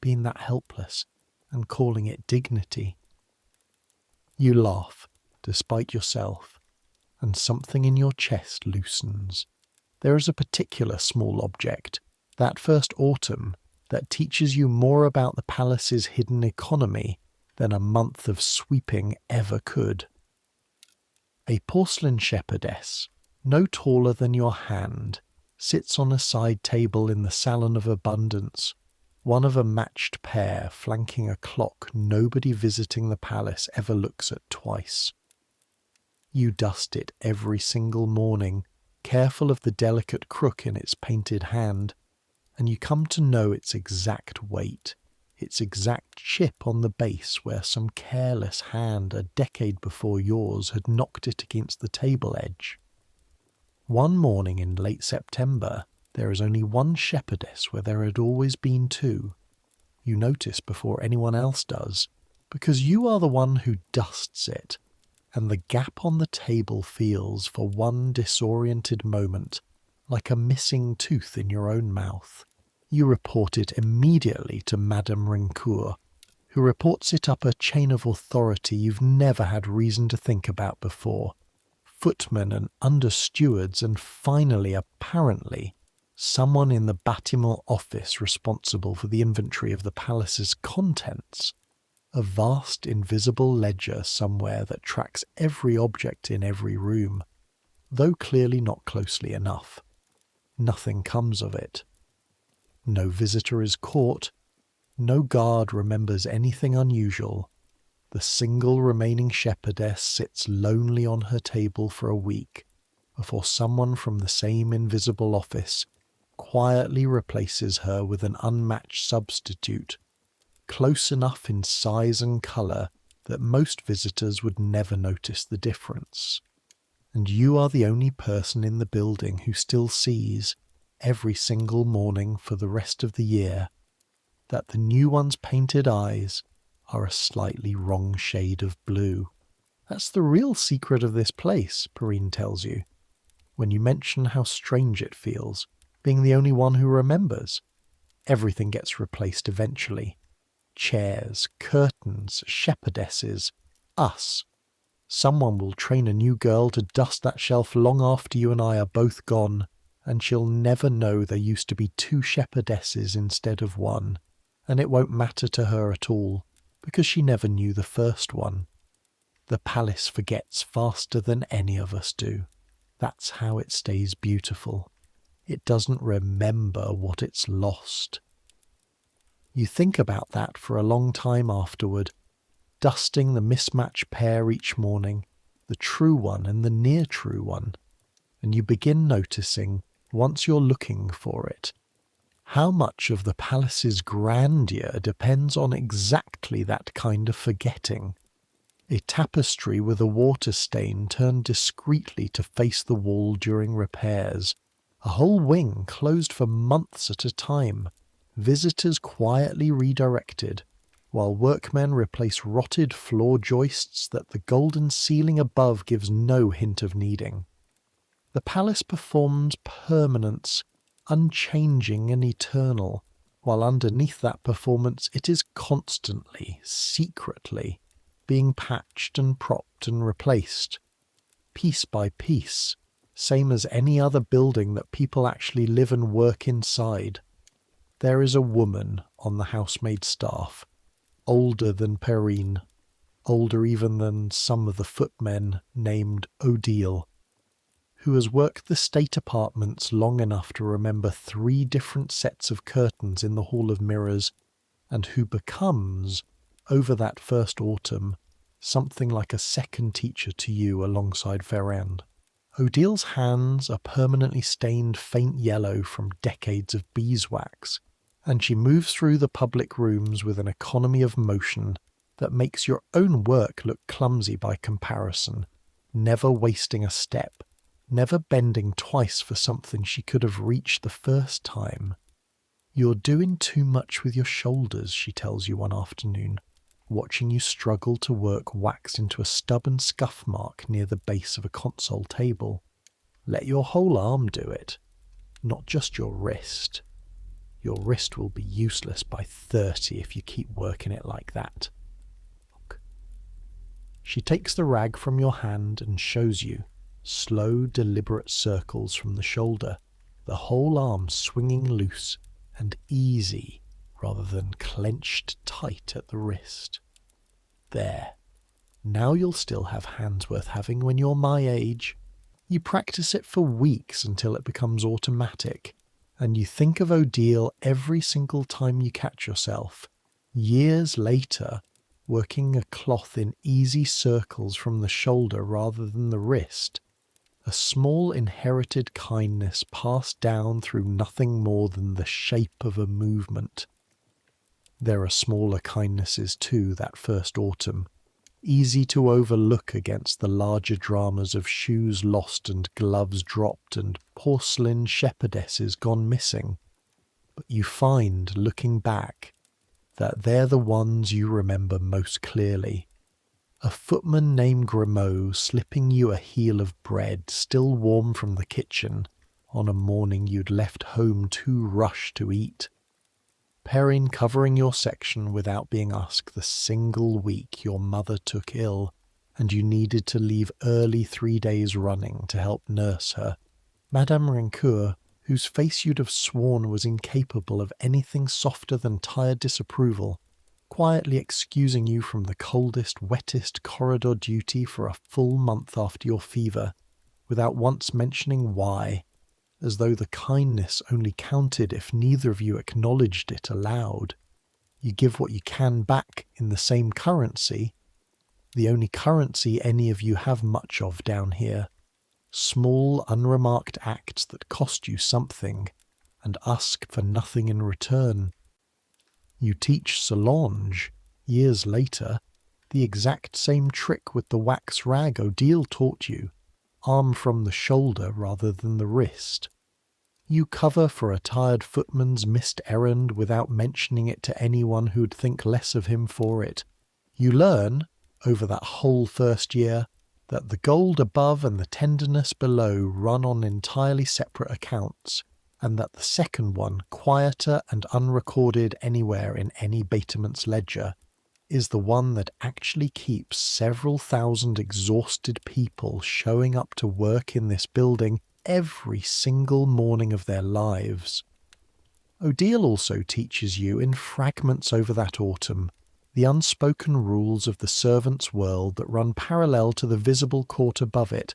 being that helpless, and calling it dignity. You laugh, despite yourself, and something in your chest loosens. There is a particular small object, that first autumn, that teaches you more about the palace's hidden economy than a month of sweeping ever could. A porcelain shepherdess, no taller than your hand, sits on a side table in the salon of abundance, one of a matched pair flanking a clock nobody visiting the palace ever looks at twice. You dust it every single morning, careful of the delicate crook in its painted hand, and you come to know its exact weight, its exact chip on the base where some careless hand a decade before yours had knocked it against the table edge. One morning in late September, there is only one shepherdess where there had always been two. You notice before anyone else does, because you are the one who dusts it, and the gap on the table feels for one disoriented moment like a missing tooth in your own mouth. You report it immediately to Madame Rincourt, who reports it up a chain of authority you've never had reason to think about before. Footmen and under-stewards, and finally, apparently, someone in the bâtiment office responsible for the inventory of the palace's contents. A vast invisible ledger somewhere that tracks every object in every room, though clearly not closely enough. Nothing comes of it. No visitor is caught. No guard remembers anything unusual. The single remaining shepherdess sits lonely on her table for a week before someone from the same invisible office quietly replaces her with an unmatched substitute, close enough in size and colour that most visitors would never notice the difference. And you are the only person in the building who still sees, every single morning for the rest of the year, that the new one's painted eyes are a slightly wrong shade of blue. That's the real secret of this place, Perrine tells you, when you mention how strange it feels, being the only one who remembers. Everything gets replaced eventually. Chairs, curtains, shepherdesses, us. Someone will train a new girl to dust that shelf long after you and I are both gone, and she'll never know there used to be 2 shepherdesses instead of 1, and it won't matter to her at all, because she never knew the first one. The palace forgets faster than any of us do. That's how it stays beautiful. It doesn't remember what it's lost. You think about that for a long time afterward, dusting the mismatched pair each morning, the true one and the near true one, and you begin noticing, once you're looking for it, how much of the palace's grandeur depends on exactly that kind of forgetting. A tapestry with a water stain turned discreetly to face the wall during repairs, a whole wing closed for months at a time, visitors quietly redirected, while workmen replace rotted floor joists that the golden ceiling above gives no hint of needing. The palace performs permanence, unchanging and eternal, while underneath that performance it is constantly, secretly, being patched and propped and replaced, piece by piece, same as any other building that people actually live and work inside. There is a woman on the housemaid staff, older than Perrine, older even than some of the footmen, named Odile, who has worked the state apartments long enough to remember 3 different sets of curtains in the Hall of Mirrors, and who becomes, over that first autumn, something like a second teacher to you alongside Ferrand. Odile's hands are permanently stained faint yellow from decades of beeswax, and she moves through the public rooms with an economy of motion that makes your own work look clumsy by comparison, never wasting a step, never bending twice for something she could have reached the first time. "You're doing too much with your shoulders," she tells you one afternoon, watching you struggle to work wax into a stubborn scuff mark near the base of a console table. "Let your whole arm do it, not just your wrist. Your wrist will be useless by 30 if you keep working it like that." Look. She takes the rag from your hand and shows you slow, deliberate circles from the shoulder, the whole arm swinging loose and easy rather than clenched tight at the wrist. There. Now you'll still have hands worth having when you're my age. You practice it for weeks until it becomes automatic, and you think of Odile every single time you catch yourself, years later, working a cloth in easy circles from the shoulder rather than the wrist, a small inherited kindness passed down through nothing more than the shape of a movement. There are smaller kindnesses too that first autumn, easy to overlook against the larger dramas of shoes lost and gloves dropped and porcelain shepherdesses gone missing. But you find, looking back, that they're the ones you remember most clearly. A footman named Grimaud slipping you a heel of bread still warm from the kitchen on a morning you'd left home too rushed to eat. Perrine covering your section without being asked the single week your mother took ill and you needed to leave early 3 days running to help nurse her. Madame Rancourt, whose face you'd have sworn was incapable of anything softer than tired disapproval, quietly excusing you from the coldest, wettest corridor duty for a full month after your fever, without once mentioning why, as though the kindness only counted if neither of you acknowledged it aloud. You give what you can back in the same currency, the only currency any of you have much of down here. Small, unremarked acts that cost you something and ask for nothing in return. You teach Solange, years later, the exact same trick with the wax rag Odile taught you, arm from the shoulder rather than the wrist. You cover for a tired footman's missed errand without mentioning it to anyone who'd think less of him for it. You learn, over that whole first year, that the gold above and the tenderness below run on entirely separate accounts, and that the second one, quieter and unrecorded anywhere in any batament's ledger, is the one that actually keeps several thousand exhausted people showing up to work in this building every single morning of their lives. Odile also teaches you in fragments over that autumn the unspoken rules of the servants' world that run parallel to the visible court above it,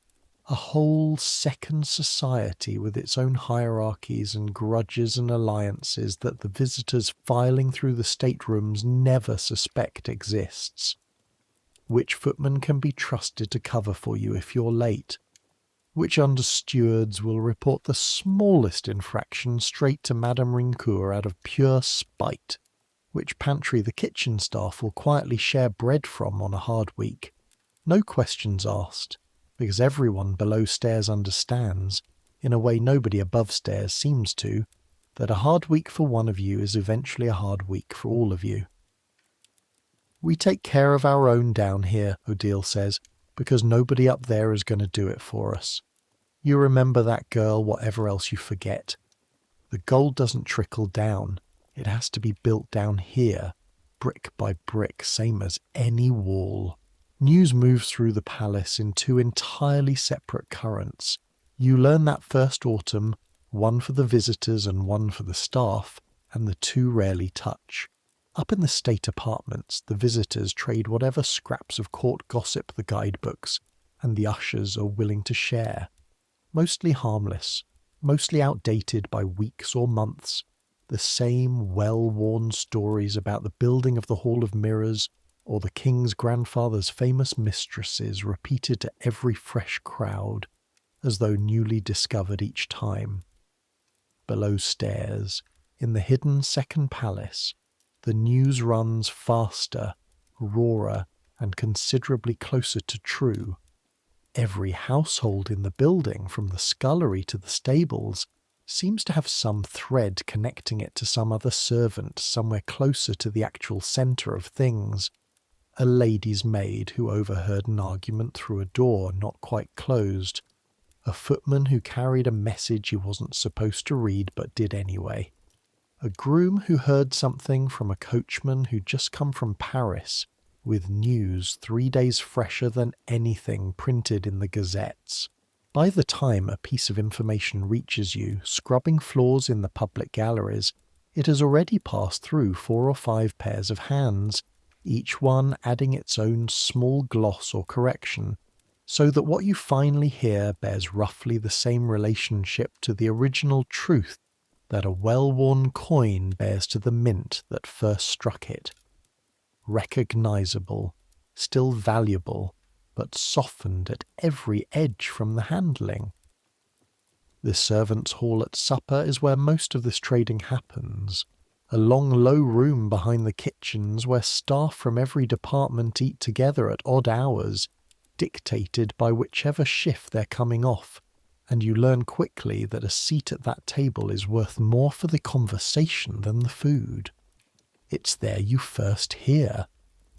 a whole second society with its own hierarchies and grudges and alliances that the visitors filing through the staterooms never suspect exists. Which footman can be trusted to cover for you if you're late? Which understewards will report the smallest infraction straight to Madame Rincourt out of pure spite? Which pantry the kitchen staff will quietly share bread from on a hard week? No questions asked, because everyone below stairs understands, in a way nobody above stairs seems to, that a hard week for one of you is eventually a hard week for all of you. We take care of our own down here, Odile says, because nobody up there is going to do it for us. You remember that girl, whatever else you forget. The gold doesn't trickle down. It has to be built down here, brick by brick, same as any wall. News moves through the palace in two entirely separate currents. You learn that first autumn, one for the visitors and one for the staff, and the two rarely touch. Up in the state apartments, the visitors trade whatever scraps of court gossip the guidebooks and the ushers are willing to share. Mostly harmless, mostly outdated by weeks or months. The same well-worn stories about the building of the Hall of Mirrors or the king's grandfather's famous mistresses repeated to every fresh crowd, as though newly discovered each time. Below stairs, in the hidden second palace, the news runs faster, rawer, and considerably closer to true. Every household in the building, from the scullery to the stables, seems to have some thread connecting it to some other servant somewhere closer to the actual centre of things. A lady's maid who overheard an argument through a door not quite closed. A footman who carried a message he wasn't supposed to read but did anyway. A groom who heard something from a coachman who'd just come from Paris, with news 3 days fresher than anything printed in the gazettes. By the time a piece of information reaches you, scrubbing floors in the public galleries, it has already passed through 4 or 5 pairs of hands, each one adding its own small gloss or correction, so that what you finally hear bears roughly the same relationship to the original truth that a well-worn coin bears to the mint that first struck it. Recognizable, still valuable, but softened at every edge from the handling. The servants' hall at supper is where most of this trading happens. A long low room behind the kitchens where staff from every department eat together at odd hours, dictated by whichever shift they're coming off, and you learn quickly that a seat at that table is worth more for the conversation than the food. It's there you first hear,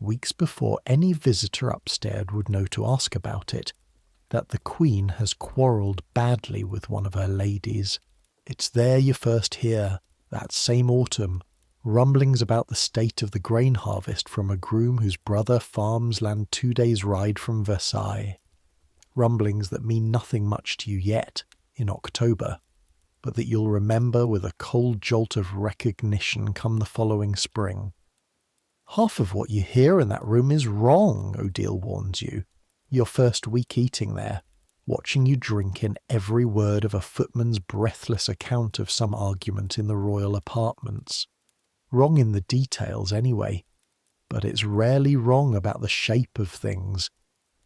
weeks before any visitor upstairs would know to ask about it, that the Queen has quarrelled badly with one of her ladies. It's there you first hear, that same autumn, rumblings about the state of the grain harvest from a groom whose brother farms land 2 days' ride from Versailles. Rumblings that mean nothing much to you yet, in October, but that you'll remember with a cold jolt of recognition come the following spring. Half of what you hear in that room is wrong, Odile warns you. Your first week eating there, watching you drink in every word of a footman's breathless account of some argument in the royal apartments. Wrong in the details anyway, but it's rarely wrong about the shape of things.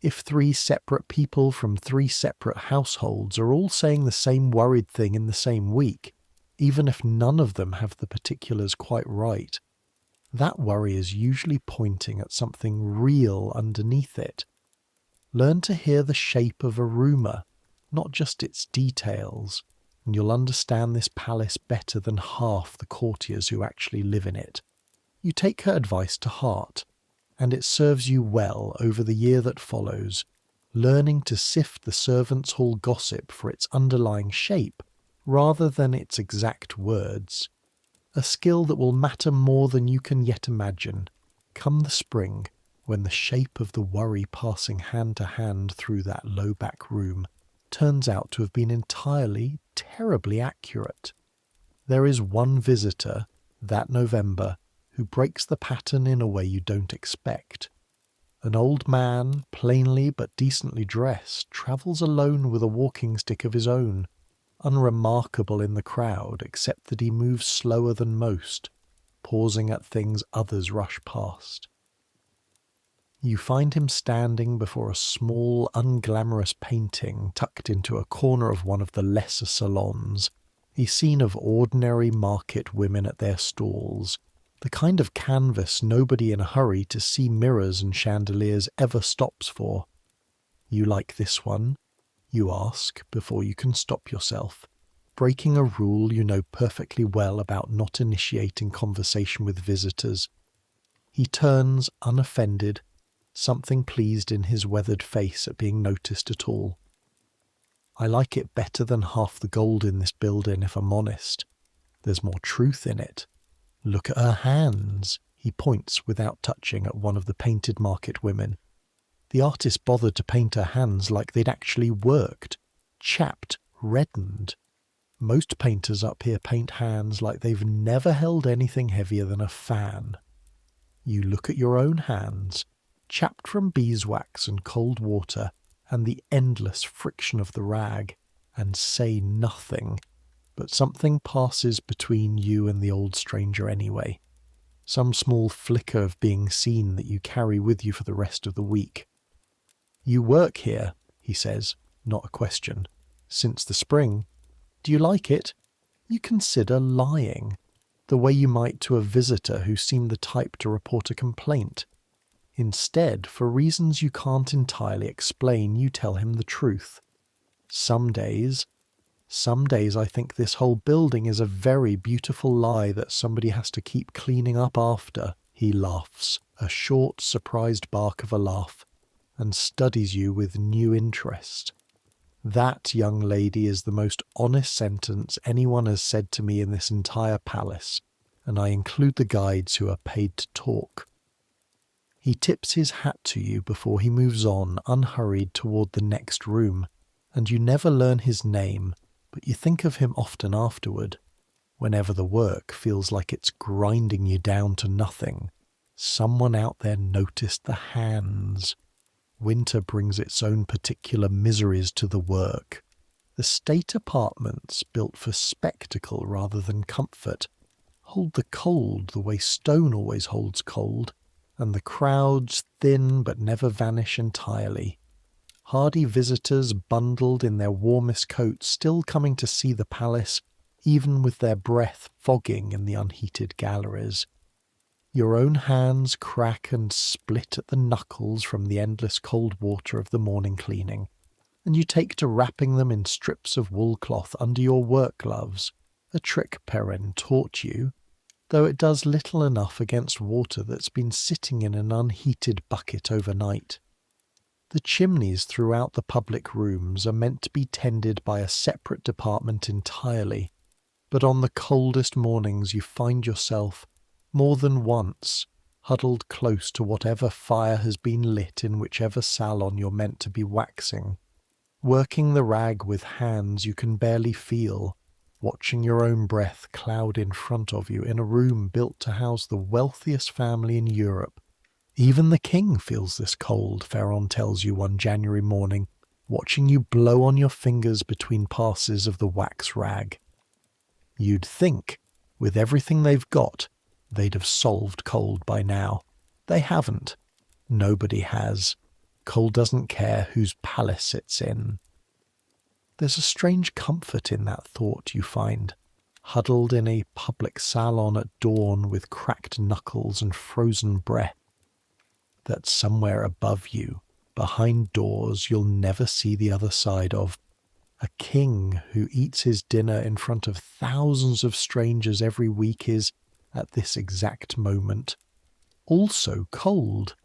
If 3 separate people from 3 separate households are all saying the same worried thing in the same week, even if none of them have the particulars quite right, that worry is usually pointing at something real underneath it. Learn to hear the shape of a rumour, not just its details. and you'll understand this palace better than half the courtiers who actually live in it. You take her advice to heart, and it serves you well over the year that follows, learning to sift the servants' hall gossip for its underlying shape rather than its exact words, a skill that will matter more than you can yet imagine, come the spring, when the shape of the worry passing hand to hand through that low back room turns out to have been entirely, terribly accurate. There is one visitor, that November, who breaks the pattern in a way you don't expect. An old man, plainly but decently dressed, travels alone with a walking stick of his own, unremarkable in the crowd except that he moves slower than most, pausing at things others rush past. You find him standing before a small, unglamorous painting tucked into a corner of one of the lesser salons, a scene of ordinary market women at their stalls, the kind of canvas nobody in a hurry to see mirrors and chandeliers ever stops for. You like this one? You ask before you can stop yourself, breaking a rule you know perfectly well about not initiating conversation with visitors. He turns unoffended, something pleased in his weathered face at being noticed at all. I like it better than half the gold in this building, if I'm honest. There's more truth in it. Look at her hands. He points without touching at one of the painted market women. The artist bothered to paint her hands like they'd actually worked, chapped, reddened. Most painters up here paint hands like they've never held anything heavier than a fan. You look at your own hands, chapped from beeswax and cold water and the endless friction of the rag, and say nothing, but something passes between you and the old stranger anyway. Some small flicker of being seen that you carry with you for the rest of the week. You work here, he says, not a question. Since the spring. Do you like it? You consider lying, the way you might to a visitor who seemed the type to report a complaint. Instead, for reasons you can't entirely explain, you tell him the truth. Some days I think this whole building is a very beautiful lie that somebody has to keep cleaning up after. He laughs, a short, surprised bark of a laugh, and studies you with new interest. That, young lady, is the most honest sentence anyone has said to me in this entire palace, and I include the guides who are paid to talk. He tips his hat to you before he moves on, unhurried, toward the next room, and you never learn his name, but you think of him often afterward. Whenever the work feels like it's grinding you down to nothing, someone out there noticed the hands. Winter brings its own particular miseries to the work. The state apartments, built for spectacle rather than comfort, hold the cold the way stone always holds cold, and the crowds thin but never vanish entirely. Hardy visitors bundled in their warmest coats still coming to see the palace, even with their breath fogging in the unheated galleries. Your own hands crack and split at the knuckles from the endless cold water of the morning cleaning, and you take to wrapping them in strips of wool cloth under your work gloves, a trick Perrin taught you, though it does little enough against water that's been sitting in an unheated bucket overnight. The chimneys throughout the public rooms are meant to be tended by a separate department entirely, but on the coldest mornings you find yourself, more than once, huddled close to whatever fire has been lit in whichever salon you're meant to be waxing, working the rag with hands you can barely feel, watching your own breath cloud in front of you in a room built to house the wealthiest family in Europe. Even the king feels this cold, Ferron tells you one January morning, watching you blow on your fingers between passes of the wax rag. You'd think, with everything they've got, they'd have solved cold by now. They haven't. Nobody has. Cold doesn't care whose palace it's in. There's a strange comfort in that thought, you find, huddled in a public salon at dawn with cracked knuckles and frozen breath, that somewhere above you, behind doors you'll never see the other side of, A king who eats his dinner in front of thousands of strangers every week is, at this exact moment, also cold,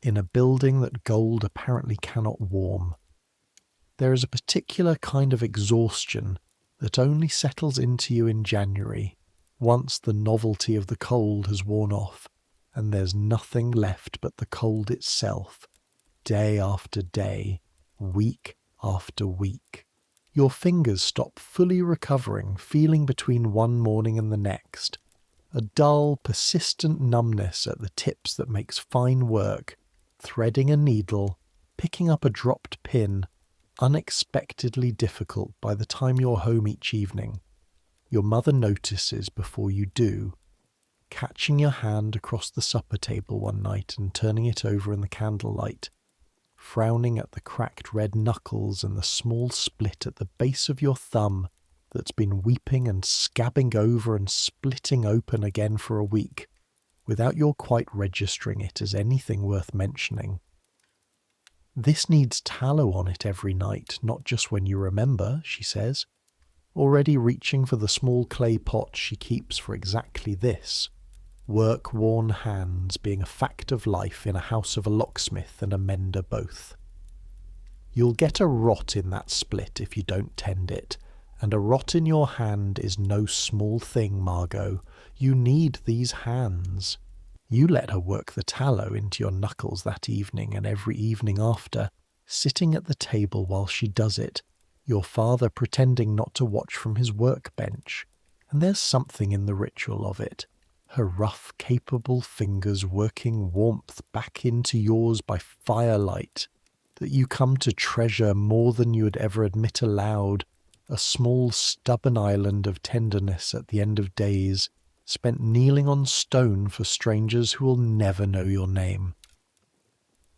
in a building that gold apparently cannot warm. There is a particular kind of exhaustion that only settles into you in January, once the novelty of the cold has worn off, and there's nothing left but the cold itself, day after day, week after week. Your fingers stop fully recovering, feeling between one morning and the next, a dull, persistent numbness at the tips that makes fine work, threading a needle, picking up a dropped pin, unexpectedly difficult by the time you're home each evening. Your mother notices before you do, catching your hand across the supper table one night and turning it over in the candlelight, frowning at the cracked red knuckles and the small split at the base of your thumb that's been weeping and scabbing over and splitting open again for a week, without your quite registering it as anything worth mentioning. This needs tallow on it every night, not just when you remember, she says, already reaching for the small clay pot she keeps for exactly this, work-worn hands being a fact of life in a house of a locksmith and a mender both. You'll get a rot in that split if you don't tend it, and a rot in your hand is no small thing, Margot. You need these hands. You let her work the tallow into your knuckles that evening and every evening after, sitting at the table while she does it, your father pretending not to watch from his workbench. And there's something in the ritual of it. Her rough, capable fingers working warmth back into yours by firelight, that you come to treasure more than you would ever admit aloud, a small stubborn island of tenderness at the end of days, spent kneeling on stone for strangers who will never know your name.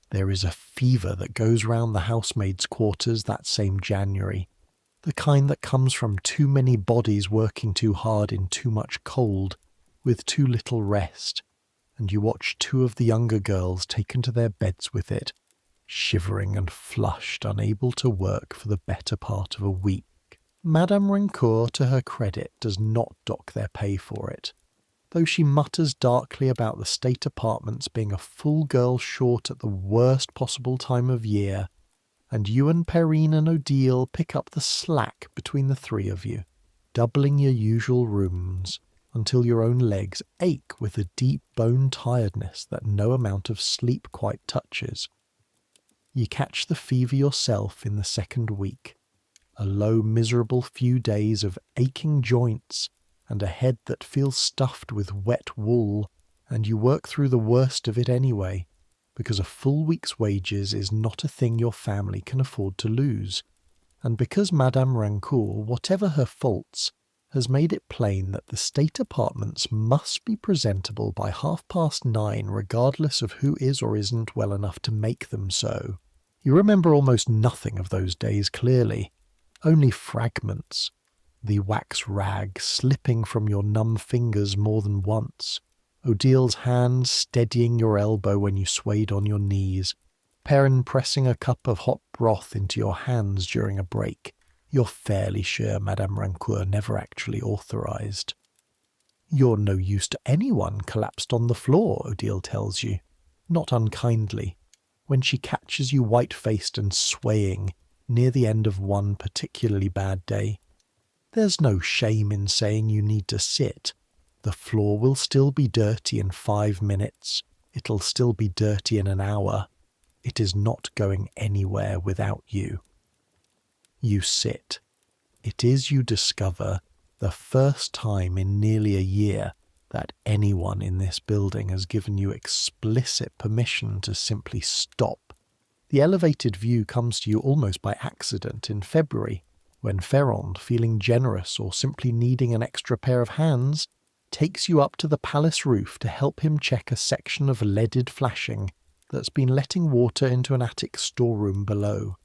There is a fever that goes round the housemaids' quarters that same January, the kind that comes from too many bodies working too hard in too much cold, with too little rest, and you watch two of the younger girls taken to their beds with it, shivering and flushed, unable to work for the better part of a week. Madame Rancourt, to her credit, does not dock their pay for it, though she mutters darkly about the state apartments being a full girl short at the worst possible time of year, and you and Perrine and Odile pick up the slack between the three of you, doubling your usual rooms, until your own legs ache with a deep bone tiredness that no amount of sleep quite touches. You catch the fever yourself in the second week, a low, miserable few days of aching joints and a head that feels stuffed with wet wool, and you work through the worst of it anyway, because a full week's wages is not a thing your family can afford to lose, and because Madame Rancourt, whatever her faults, has made it plain that the state apartments must be presentable by 9:30 regardless of who is or isn't well enough to make them so. You remember almost nothing of those days clearly, only fragments, the wax rag slipping from your numb fingers more than once, Odile's hand steadying your elbow when you swayed on your knees, Perrine pressing a cup of hot broth into your hands during a break, you're fairly sure Madame Rancourt never actually authorized. You're no use to anyone collapsed on the floor, Odile tells you, not unkindly, when she catches you white-faced and swaying near the end of one particularly bad day. There's no shame in saying you need to sit. The floor will still be dirty in 5 minutes. It'll still be dirty in an hour. It is not going anywhere without you. You sit. It is, you discover, the first time in nearly a year that anyone in this building has given you explicit permission to simply stop. The elevated view comes to you almost by accident in February, when Ferrand, feeling generous or simply needing an extra pair of hands, takes you up to the palace roof to help him check a section of leaded flashing that's been letting water into an attic storeroom below.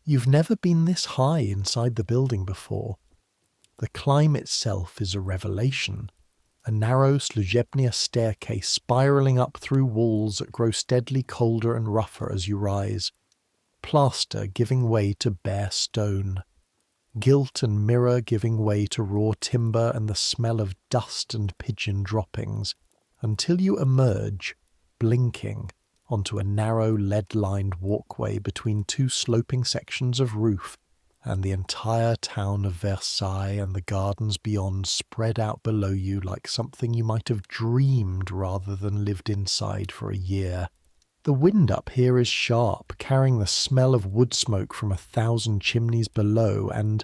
You've never been this high inside the building before. The climb itself is a revelation, a narrow Slujebnia staircase spiralling up through walls that grow steadily colder and rougher as you rise, plaster giving way to bare stone. gilt and mirror giving way to raw timber and the smell of dust and pigeon droppings, until you emerge, blinking, onto a narrow lead-lined walkway between two sloping sections of roof, and the entire town of Versailles and the gardens beyond spread out below you like something you might have dreamed rather than lived inside for a year. The wind up here is sharp, carrying the smell of wood smoke from 1,000 chimneys below, and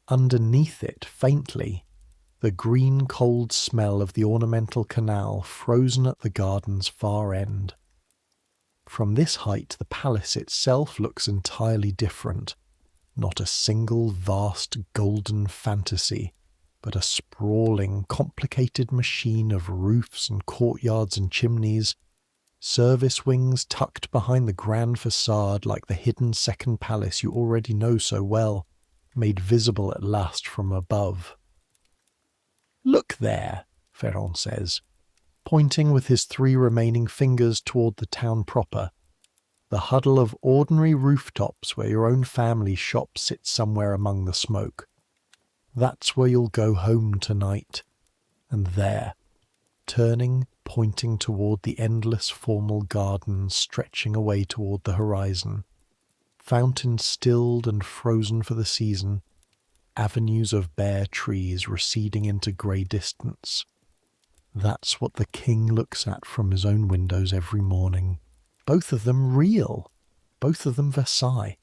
underneath it, faintly, the green cold smell of the ornamental canal frozen at the garden's far end. From this height, the palace itself looks entirely different. Not a single vast golden fantasy, but a sprawling, complicated machine of roofs and courtyards and chimneys, service wings tucked behind the grand facade like the hidden second palace you already know so well, made visible at last from above. "Look there," Ferrand says, pointing with his 3 remaining fingers toward the town proper. The huddle of ordinary rooftops where your own family shop sits somewhere among the smoke. That's where you'll go home tonight. And there, turning, pointing toward the endless formal gardens stretching away toward the horizon, fountains stilled and frozen for the season, avenues of bare trees receding into grey distance. That's what the king looks at from his own windows every morning. Both of them real. Both of them Versailles.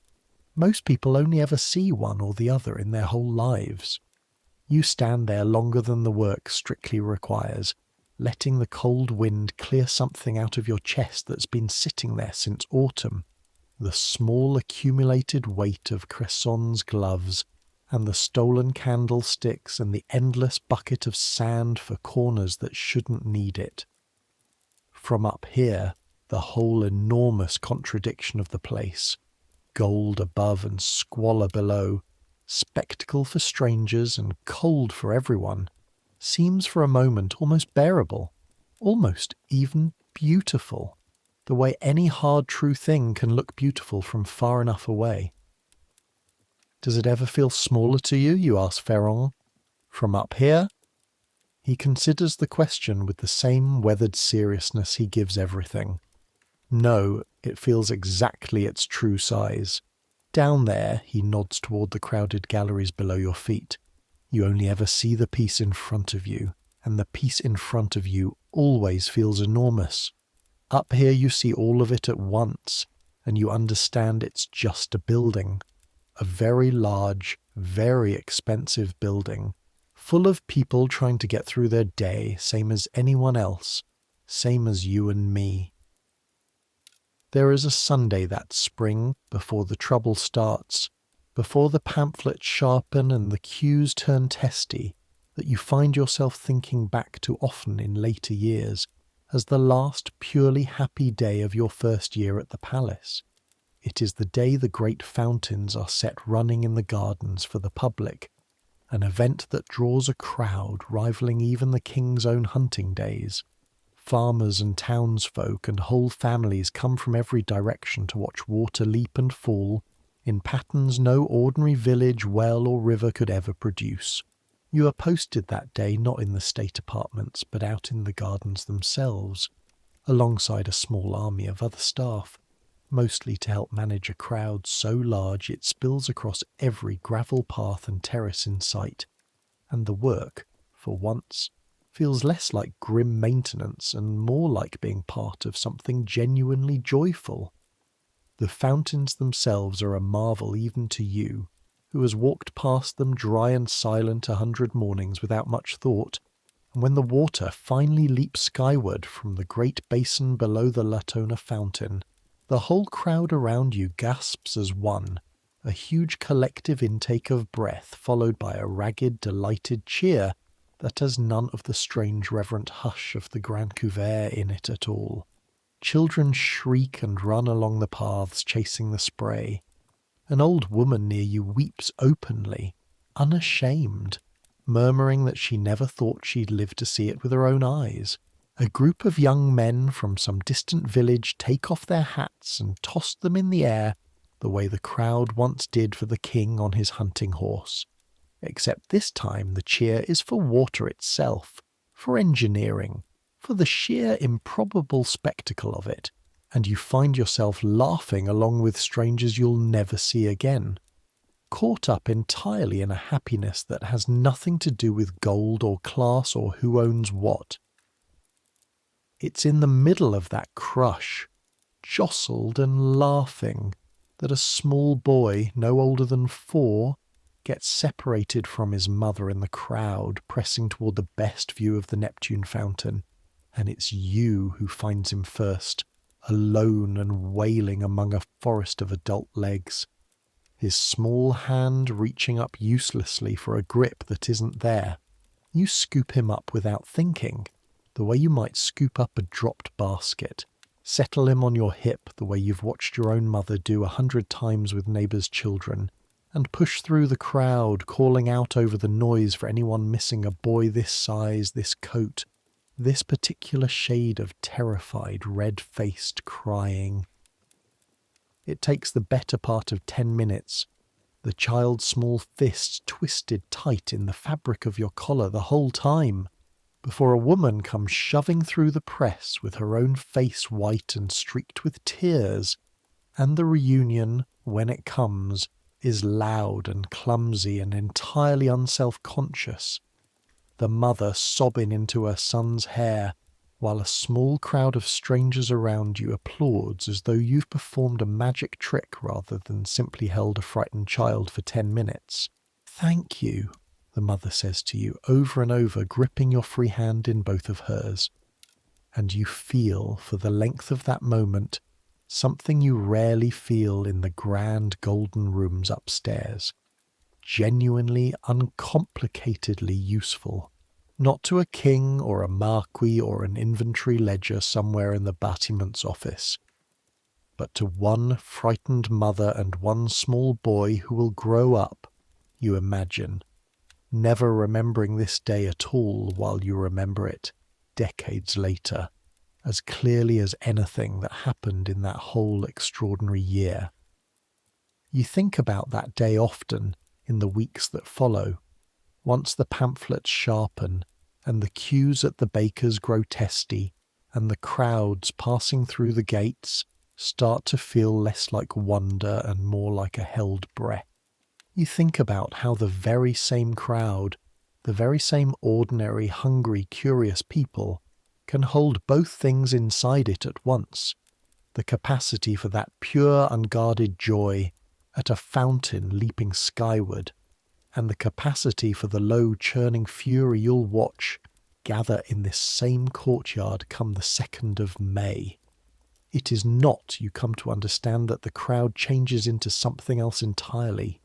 Most people only ever see one or the other in their whole lives. You stand there longer than the work strictly requires, letting the cold wind clear something out of your chest that's been sitting there since autumn. The small accumulated weight of Cresson's gloves, and the stolen candlesticks, and the endless bucket of sand for corners that shouldn't need it. From up here, the whole enormous contradiction of the place, gold above and squalor below, spectacle for strangers and cold for everyone, seems for a moment almost bearable, almost even beautiful, the way any hard true thing can look beautiful from far enough away. "Does it ever feel smaller to you?" you ask Ferrand. "From up here?" He considers the question with the same weathered seriousness he gives everything. "No, it feels exactly its true size. Down there," he nods toward the crowded galleries below your feet, "you only ever see the piece in front of you, and the piece in front of you always feels enormous. Up here you see all of it at once, and you understand it's just a building. A very large, very expensive building, full of people trying to get through their day, same as anyone else, same as you and me." There is a Sunday that spring, before the trouble starts, before the pamphlets sharpen and the cues turn testy, that you find yourself thinking back to often in later years, as the last purely happy day of your first year at the palace. It is the day the great fountains are set running in the gardens for the public, an event that draws a crowd rivaling even the king's own hunting days. Farmers and townsfolk and whole families come from every direction to watch water leap and fall in patterns no ordinary village, well or river could ever produce. You are posted that day not in the state apartments but out in the gardens themselves, alongside a small army of other staff, mostly to help manage a crowd so large it spills across every gravel path and terrace in sight, and the work, for once, feels less like grim maintenance and more like being part of something genuinely joyful. The fountains themselves are a marvel even to you, who has walked past them dry and silent 100 mornings without much thought, and when the water finally leaps skyward from the great basin below the Latona fountain, the whole crowd around you gasps as one, a huge collective intake of breath followed by a ragged, delighted cheer that has none of the strange reverent hush of the grand couvert in it at all. Children shriek and run along the paths chasing the spray. An old woman near you weeps openly, unashamed, murmuring that she never thought she'd live to see it with her own eyes. A group of young men from some distant village take off their hats and toss them in the air the way the crowd once did for the king on his hunting horse. Except this time the cheer is for water itself, for engineering, for the sheer improbable spectacle of it, and you find yourself laughing along with strangers you'll never see again, caught up entirely in a happiness that has nothing to do with gold or class or who owns what. It's in the middle of that crush, jostled and laughing, that a small boy no older than 4 gets separated from his mother in the crowd pressing toward the best view of the Neptune fountain, and it's you who finds him first, alone and wailing among a forest of adult legs, his small hand reaching up uselessly for a grip that isn't there. You scoop him up without thinking, the way you might scoop up a dropped basket, settle him on your hip the way you've watched your own mother do 100 times with neighbours' children, and push through the crowd, calling out over the noise for anyone missing a boy this size, this coat, this particular shade of terrified, red-faced crying. It takes the better part of 10 minutes, the child's small fists twisted tight in the fabric of your collar the whole time, before a woman comes shoving through the press with her own face white and streaked with tears, and the reunion, when it comes, is loud and clumsy and entirely unself-conscious, the mother sobbing into her son's hair, while a small crowd of strangers around you applauds as though you've performed a magic trick rather than simply held a frightened child for 10 minutes. "Thank you," the mother says to you over and over, gripping your free hand in both of hers. And you feel, for the length of that moment, something you rarely feel in the grand golden rooms upstairs. Genuinely, uncomplicatedly useful. Not to a king or a marquis or an inventory ledger somewhere in the bâtiment's office, but to one frightened mother and one small boy who will grow up, you imagine, never remembering this day at all while you remember it, decades later, as clearly as anything that happened in that whole extraordinary year. You think about that day often in the weeks that follow, once the pamphlets sharpen, and the queues at the baker's grow testy, and the crowds passing through the gates start to feel less like wonder and more like a held breath. You think about how the very same crowd, the very same ordinary, hungry, curious people, can hold both things inside it at once, the capacity for that pure, unguarded joy at a fountain leaping skyward, and the capacity for the low, churning fury you'll watch gather in this same courtyard come the 2nd of May. It is not, you come to understand, that the crowd changes into something else entirely.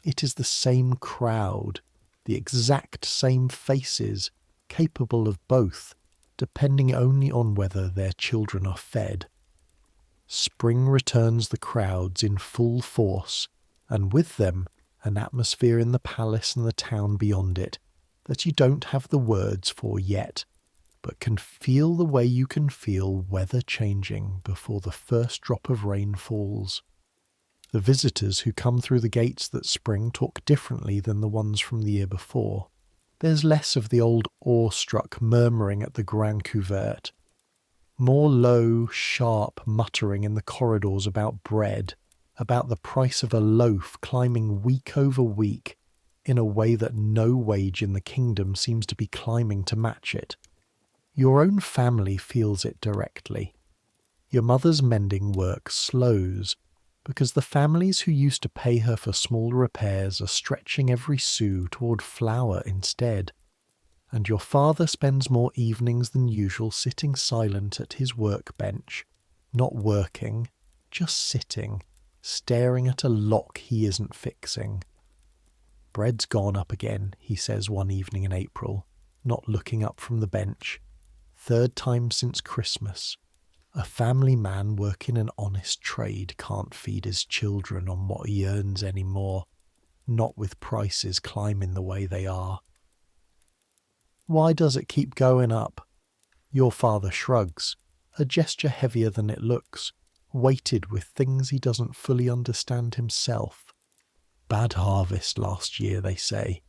It is the same crowd, the exact same faces, capable of both, depending only on whether their children are fed. Spring returns the crowds in full force, and with them an atmosphere in the palace and the town beyond it that you don't have the words for yet, but can feel the way you can feel weather changing before the first drop of rain falls. The visitors who come through the gates that spring talk differently than the ones from the year before. There's less of the old awestruck murmuring at the grand couvert, more low, sharp muttering in the corridors about bread, about the price of a loaf climbing week over week in a way that no wage in the kingdom seems to be climbing to match it. Your own family feels it directly. Your mother's mending work slows because the families who used to pay her for small repairs are stretching every sou toward flour instead. And your father spends more evenings than usual sitting silent at his workbench, not working, just sitting, staring at a lock he isn't fixing. "Bread's gone up again," he says one evening in April, not looking up from the bench. "3rd time since Christmas. A family man working an honest trade can't feed his children on what he earns any more, not with prices climbing the way they are." "Why does it keep going up?" Your father shrugs, a gesture heavier than it looks. weighted with things he doesn't fully understand himself. Bad harvest last year, they say.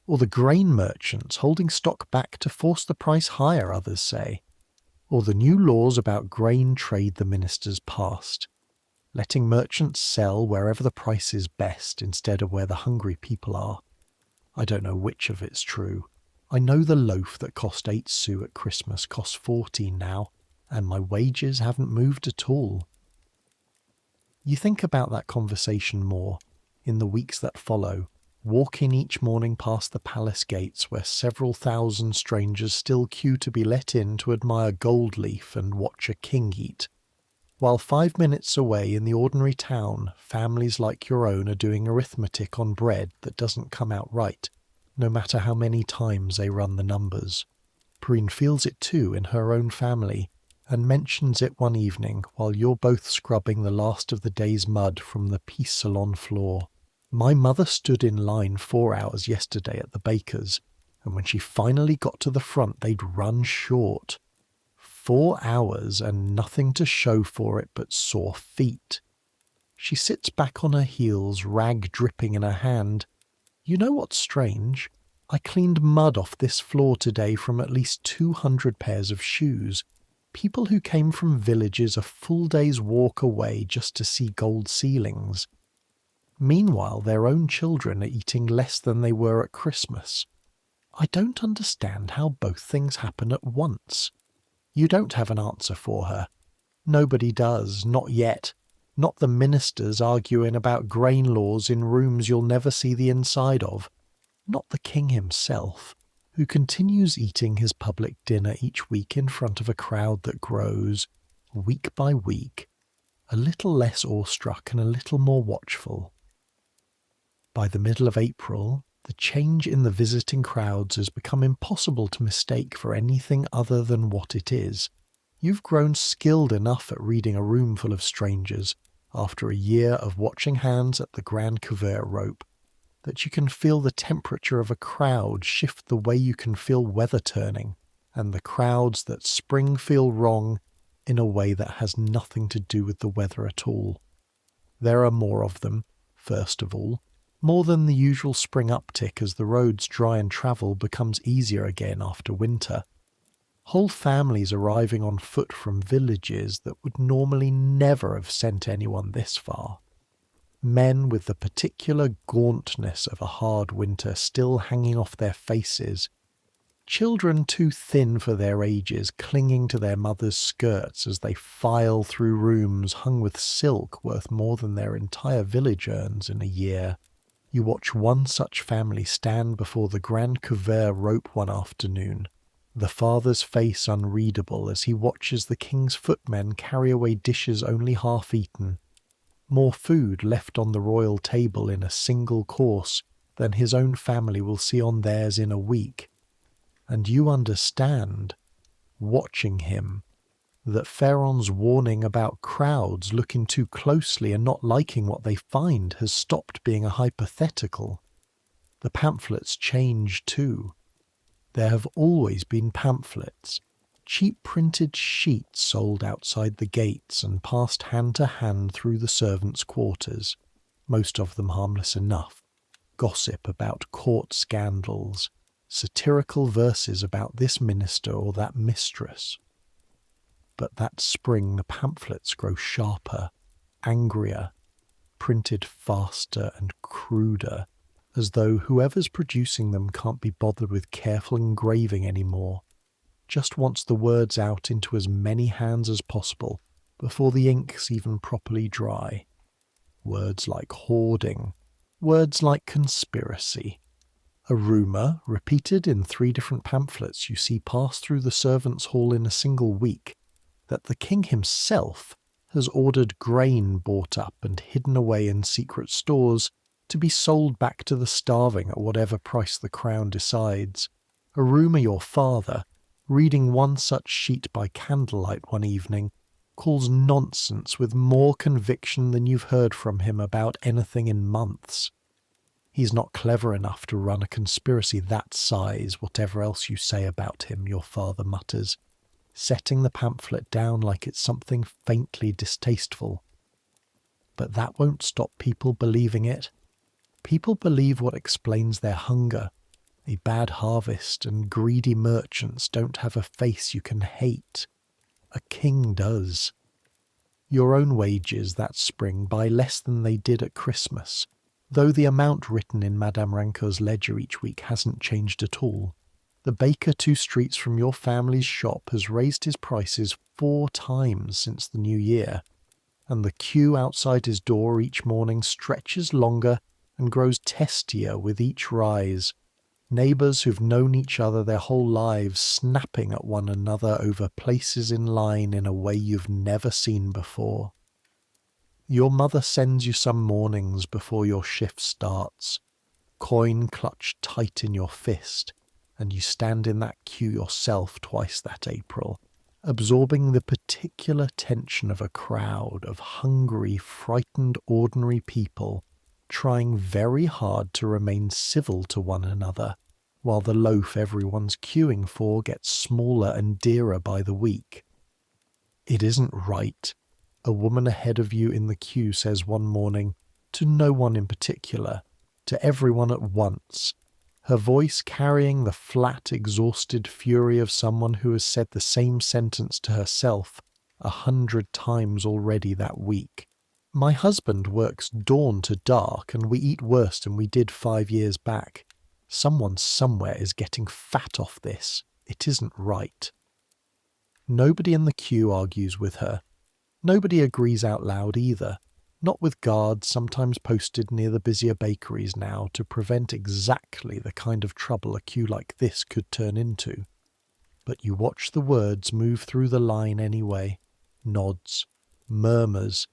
Or the grain merchants holding stock back to force the price higher, others say. Or the new laws about grain trade the ministers passed, letting merchants sell wherever the price is best instead of where the hungry people are. I don't know which of it's true. I know the loaf that cost 8 sous at Christmas costs 14 now, and my wages haven't moved at all. You think about that conversation more in the weeks that follow, walking each morning past the palace gates where several thousand strangers still queue to be let in to admire gold leaf and watch a king eat. While 5 minutes away in the ordinary town, families like your own are doing arithmetic on bread that doesn't come out right, no matter how many times they run the numbers. Preen feels it too in her own family, and mentions it one evening while you're both scrubbing the last of the day's mud from the Peace Salon floor. My mother stood in line 4 hours yesterday at the baker's, and when she finally got to the front they'd run short. 4 hours and nothing to show for it but sore feet. She sits back on her heels, rag dripping in her hand. You know what's strange? I cleaned mud off this floor today from at least 200 pairs of shoes. People who came from villages a full day's walk away just to see gold ceilings. Meanwhile, their own children are eating less than they were at Christmas. I don't understand how both things happen at once. You don't have an answer for her. Nobody does, not yet. Not the ministers arguing about grain laws in rooms you'll never see the inside of. Not the king himself, who continues eating his public dinner each week in front of a crowd that grows, week by week, a little less awestruck and a little more watchful. By the middle of April, the change in the visiting crowds has become impossible to mistake for anything other than what it is. You've grown skilled enough at reading a room full of strangers, after a year of watching hands at the grand couvert rope, that you can feel the temperature of a crowd shift the way you can feel weather turning, and the crowds that spring feel wrong in a way that has nothing to do with the weather at all. There are more of them, first of all, more than the usual spring uptick as the roads dry and travel becomes easier again after winter. Whole families arriving on foot from villages that would normally never have sent anyone this far. Men with the particular gauntness of a hard winter still hanging off their faces. Children too thin for their ages clinging to their mothers' skirts as they file through rooms hung with silk worth more than their entire village earns in a year. You watch one such family stand before the grand couvert rope one afternoon, the father's face unreadable as he watches the king's footmen carry away dishes only half eaten, more food left on the royal table in a single course than his own family will see on theirs in a week. And you understand, watching him, that Pharaon's warning about crowds looking too closely and not liking what they find has stopped being a hypothetical. The pamphlets change too. There have always been pamphlets, cheap printed sheets sold outside the gates and passed hand to hand through the servants' quarters, most of them harmless enough. Gossip about court scandals, satirical verses about this minister or that mistress. But that spring the pamphlets grow sharper, angrier, printed faster and cruder, as though whoever's producing them can't be bothered with careful engraving anymore, just wants the words out into as many hands as possible before the ink's even properly dry. Words like hoarding, words like conspiracy. A rumour, repeated in 3 different pamphlets you see pass through the servants' hall in a single week, that the king himself has ordered grain bought up and hidden away in secret stores to be sold back to the starving at whatever price the crown decides. A rumour your father, reading one such sheet by candlelight one evening, calls nonsense with more conviction than you've heard from him about anything in months. He's not clever enough to run a conspiracy that size, whatever else you say about him, your father mutters. setting the pamphlet down like it's something faintly distasteful. But that won't stop people believing it. People believe what explains their hunger. A bad harvest and greedy merchants don't have a face you can hate. A king does. Your own wages that spring buy less than they did at Christmas, though the amount written in Madame Ranco's ledger each week hasn't changed at all. The baker 2 streets from your family's shop has raised his prices 4 times since the new year, and the queue outside his door each morning stretches longer and grows testier with each rise. Neighbours who've known each other their whole lives snapping at one another over places in line in a way you've never seen before. Your mother sends you some mornings before your shift starts, coin clutched tight in your fist, and you stand in that queue yourself twice that April, absorbing the particular tension of a crowd of hungry, frightened, ordinary people trying very hard to remain civil to one another, while the loaf everyone's queuing for gets smaller and dearer by the week. It isn't right, a woman ahead of you in the queue says one morning, to no one in particular, to everyone at once, her voice carrying the flat, exhausted fury of someone who has said the same sentence to herself 100 times already that week. My husband works dawn to dark and we eat worse than we did 5 years back. Someone somewhere is getting fat off this. It isn't right. Nobody in the queue argues with her. Nobody agrees out loud either, not with guards sometimes posted near the busier bakeries now to prevent exactly the kind of trouble a queue like this could turn into. But you watch the words move through the line anyway, nods, murmurs,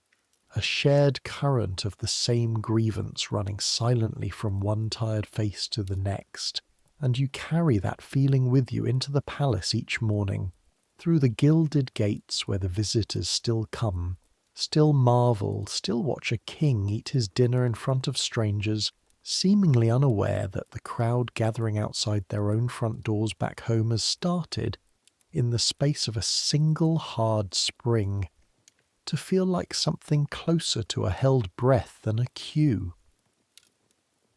a shared current of the same grievance running silently from one tired face to the next, and you carry that feeling with you into the palace each morning, through the gilded gates where the visitors still come, still marvel, still watch a king eat his dinner in front of strangers, seemingly unaware that the crowd gathering outside their own front doors back home has started, in the space of a single hard spring, to feel like something closer to a held breath than a queue.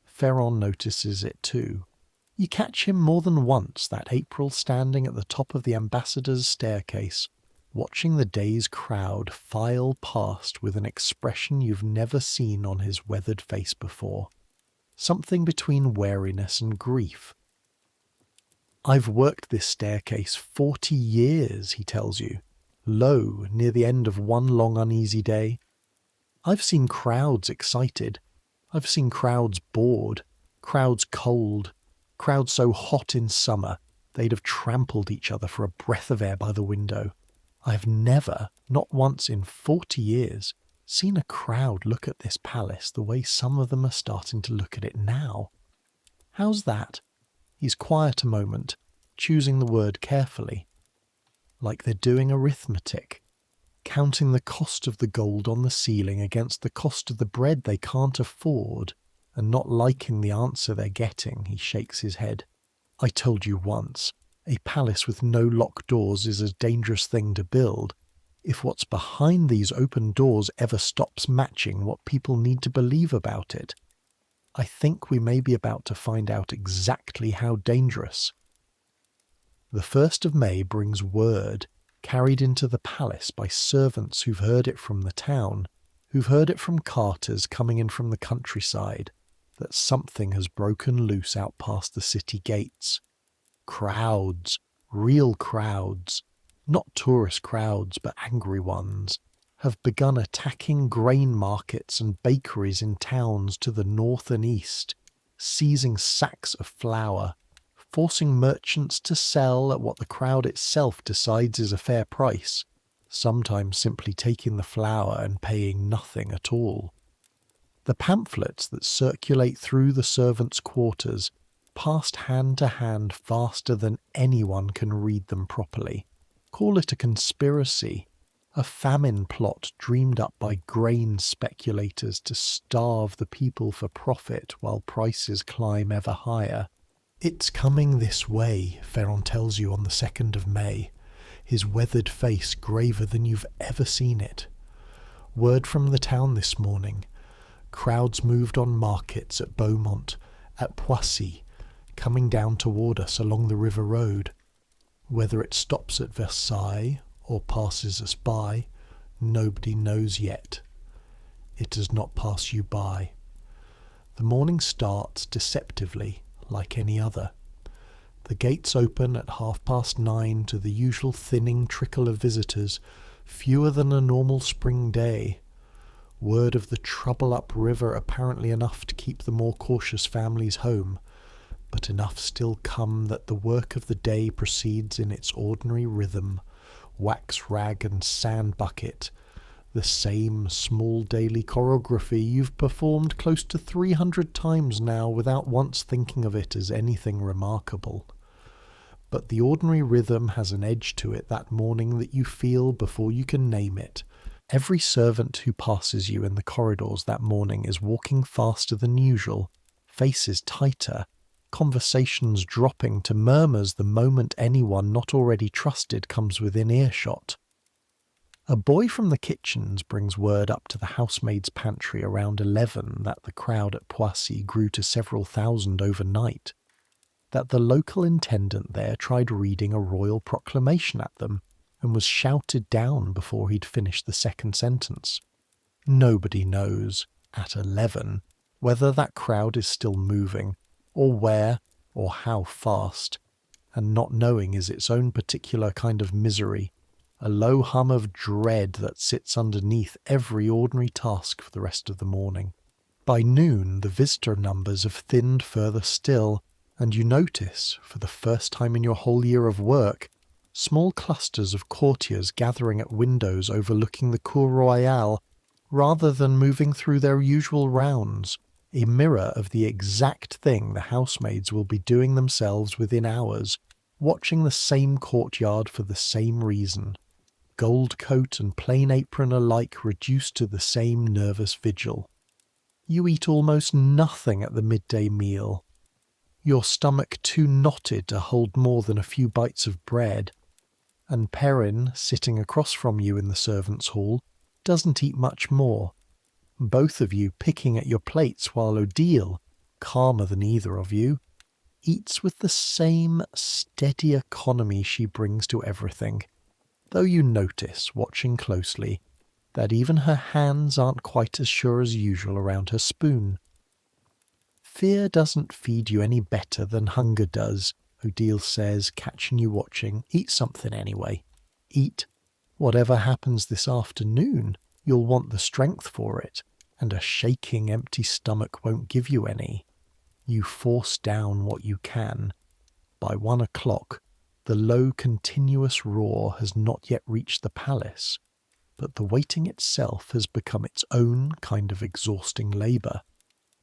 Ferron notices it too. You catch him more than once that April standing at the top of the ambassador's staircase, watching the day's crowd file past with an expression you've never seen on his weathered face before. Something between wariness and grief. I've worked this staircase 40 years, he tells you, low near the end of one long uneasy day. I've seen crowds excited. I've seen crowds bored, crowds cold, crowds so hot in summer they'd have trampled each other for a breath of air by the window. I've never, not once in 40 years, seen a crowd look at this palace the way some of them are starting to look at it now. How's that? He's quiet a moment, choosing the word carefully. Like they're doing arithmetic, counting the cost of the gold on the ceiling against the cost of the bread they can't afford, and not liking the answer they're getting, he shakes his head. I told you once, a palace with no locked doors is a dangerous thing to build. If what's behind these open doors ever stops matching what people need to believe about it, I think we may be about to find out exactly how dangerous. The 1st of May brings word, carried into the palace by servants who've heard it from the town, who've heard it from carters coming in from the countryside, that something has broken loose out past the city gates. Crowds, real crowds, not tourist crowds but angry ones, have begun attacking grain markets and bakeries in towns to the north and east, seizing sacks of flour, forcing merchants to sell at what the crowd itself decides is a fair price, sometimes simply taking the flour and paying nothing at all. The pamphlets that circulate through the servants' quarters passed hand to hand faster than anyone can read them properly. Call it a conspiracy, a famine plot dreamed up by grain speculators to starve the people for profit while prices climb ever higher. It's coming this way, Ferron tells you on the 2nd of May. his weathered face graver than you've ever seen it. Word from the town this morning. Crowds moved on markets at Beaumont, at Poissy, coming down toward us along the river road. Whether it stops at Versailles or passes us by, nobody knows yet. It does not pass you by. The morning starts deceptively, like any other. The gates open at 9:30 to the usual thinning trickle of visitors, fewer than a normal spring day. Word of the trouble up river, apparently enough to keep the more cautious families home, but enough still come that the work of the day proceeds in its ordinary rhythm, wax rag and sand bucket, the same small daily choreography you've performed close to 300 times now without once thinking of it as anything remarkable. But the ordinary rhythm has an edge to it that morning that you feel before you can name it. Every servant who passes you in the corridors that morning is walking faster than usual, faces tighter, conversations dropping to murmurs the moment anyone not already trusted comes within earshot. A boy from the kitchens brings word up to the housemaid's pantry around 11 that the crowd at Poissy grew to several thousand overnight, that the local intendant there tried reading a royal proclamation at them and was shouted down before he'd finished the second sentence. Nobody knows, at 11, whether that crowd is still moving, or where, or how fast, and not knowing is its own particular kind of misery, a low hum of dread that sits underneath every ordinary task for the rest of the morning. By noon, the visitor numbers have thinned further still, and you notice, for the first time in your whole year of work, small clusters of courtiers gathering at windows overlooking the Cour Royale, rather than moving through their usual rounds, a mirror of the exact thing the housemaids will be doing themselves within hours, watching the same courtyard for the same reason. Gold coat and plain apron alike reduced to the same nervous vigil. You eat almost nothing at the midday meal, your stomach too knotted to hold more than a few bites of bread, and Perrin, sitting across from you in the servants' hall, doesn't eat much more, both of you picking at your plates while Odile, calmer than either of you, eats with the same steady economy she brings to everything, though you notice, watching closely, that even her hands aren't quite as sure as usual around her spoon. Fear doesn't feed you any better than hunger does, Odile says, catching you watching. Eat something anyway. Eat. Whatever happens this afternoon, you'll want the strength for it, and a shaking empty stomach won't give you any. You force down what you can. By 1 o'clock, the low continuous roar has not yet reached the palace, but the waiting itself has become its own kind of exhausting labour.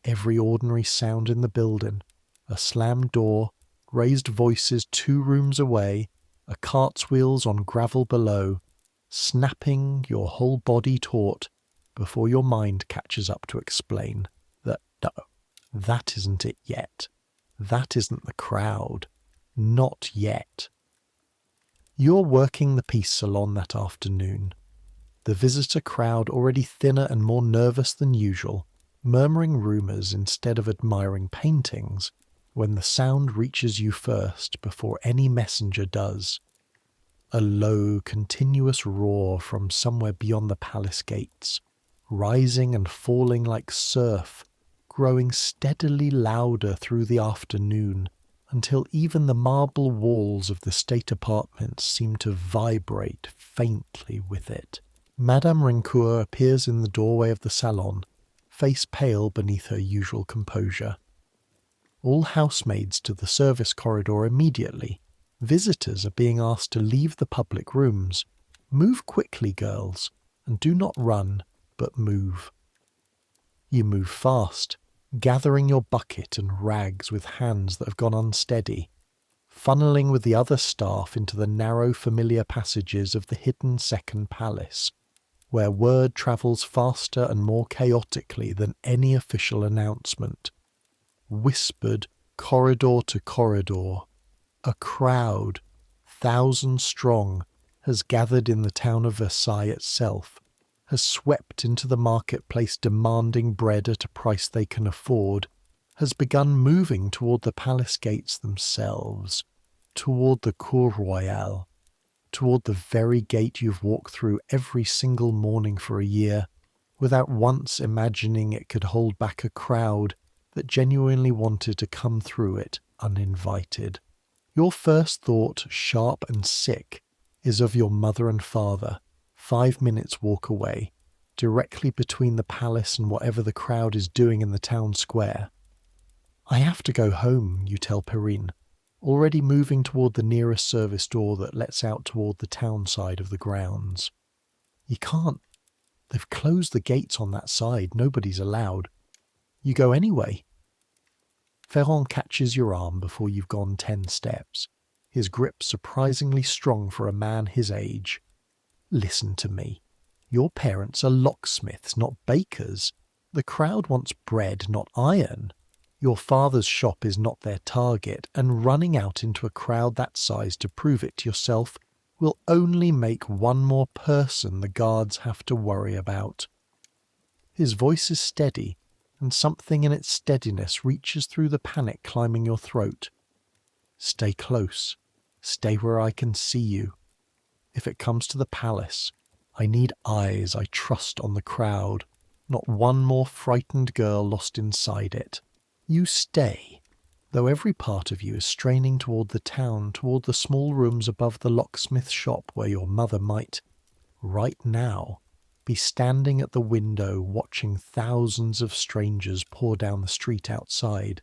Every ordinary sound in the building, a slammed door, raised voices 2 rooms away, a cart's wheels on gravel below, snapping your whole body taut before your mind catches up to explain that no, that isn't it yet. That isn't the crowd. Not yet. You're working the peace salon that afternoon. The visitor crowd already thinner and more nervous than usual, murmuring rumours instead of admiring paintings, when the sound reaches you first before any messenger does. A low, continuous roar from somewhere beyond the palace gates, rising and falling like surf, growing steadily louder through the afternoon, until even the marble walls of the state apartments seem to vibrate faintly with it. Madame Rincourt appears in the doorway of the salon, face pale beneath her usual composure. All housemaids to the service corridor immediately. Visitors are being asked to leave the public rooms. Move quickly, girls, and do not run, but move. You move fast, gathering your bucket and rags with hands that have gone unsteady, funneling with the other staff into the narrow familiar passages of the hidden second palace, where word travels faster and more chaotically than any official announcement. Whispered corridor to corridor, a crowd, 1,000 strong, has gathered in the town of Versailles itself, has swept into the marketplace demanding bread at a price they can afford, has begun moving toward the palace gates themselves, toward the Cour Royale, toward the very gate you've walked through every single morning for a year, without once imagining it could hold back a crowd that genuinely wanted to come through it uninvited. Your first thought, sharp and sick, is of your mother and father, 5 minutes walk away, directly between the palace and whatever the crowd is doing in the town square. I have to go home, you tell Perrine, already moving toward the nearest service door that lets out toward the town side of the grounds. You can't. They've closed the gates on that side. Nobody's allowed. You go anyway. Ferrand catches your arm before you've gone 10 steps, his grip surprisingly strong for a man his age. Listen to me. Your parents are locksmiths, not bakers. The crowd wants bread, not iron. Your father's shop is not their target, and running out into a crowd that size to prove it to yourself will only make one more person the guards have to worry about. His voice is steady, and something in its steadiness reaches through the panic climbing your throat. Stay close. Stay where I can see you. If it comes to the palace, I need eyes I trust on the crowd, not one more frightened girl lost inside it. You stay, though every part of you is straining toward the town, toward the small rooms above the locksmith shop where your mother might, right now, be standing at the window watching thousands of strangers pour down the street outside.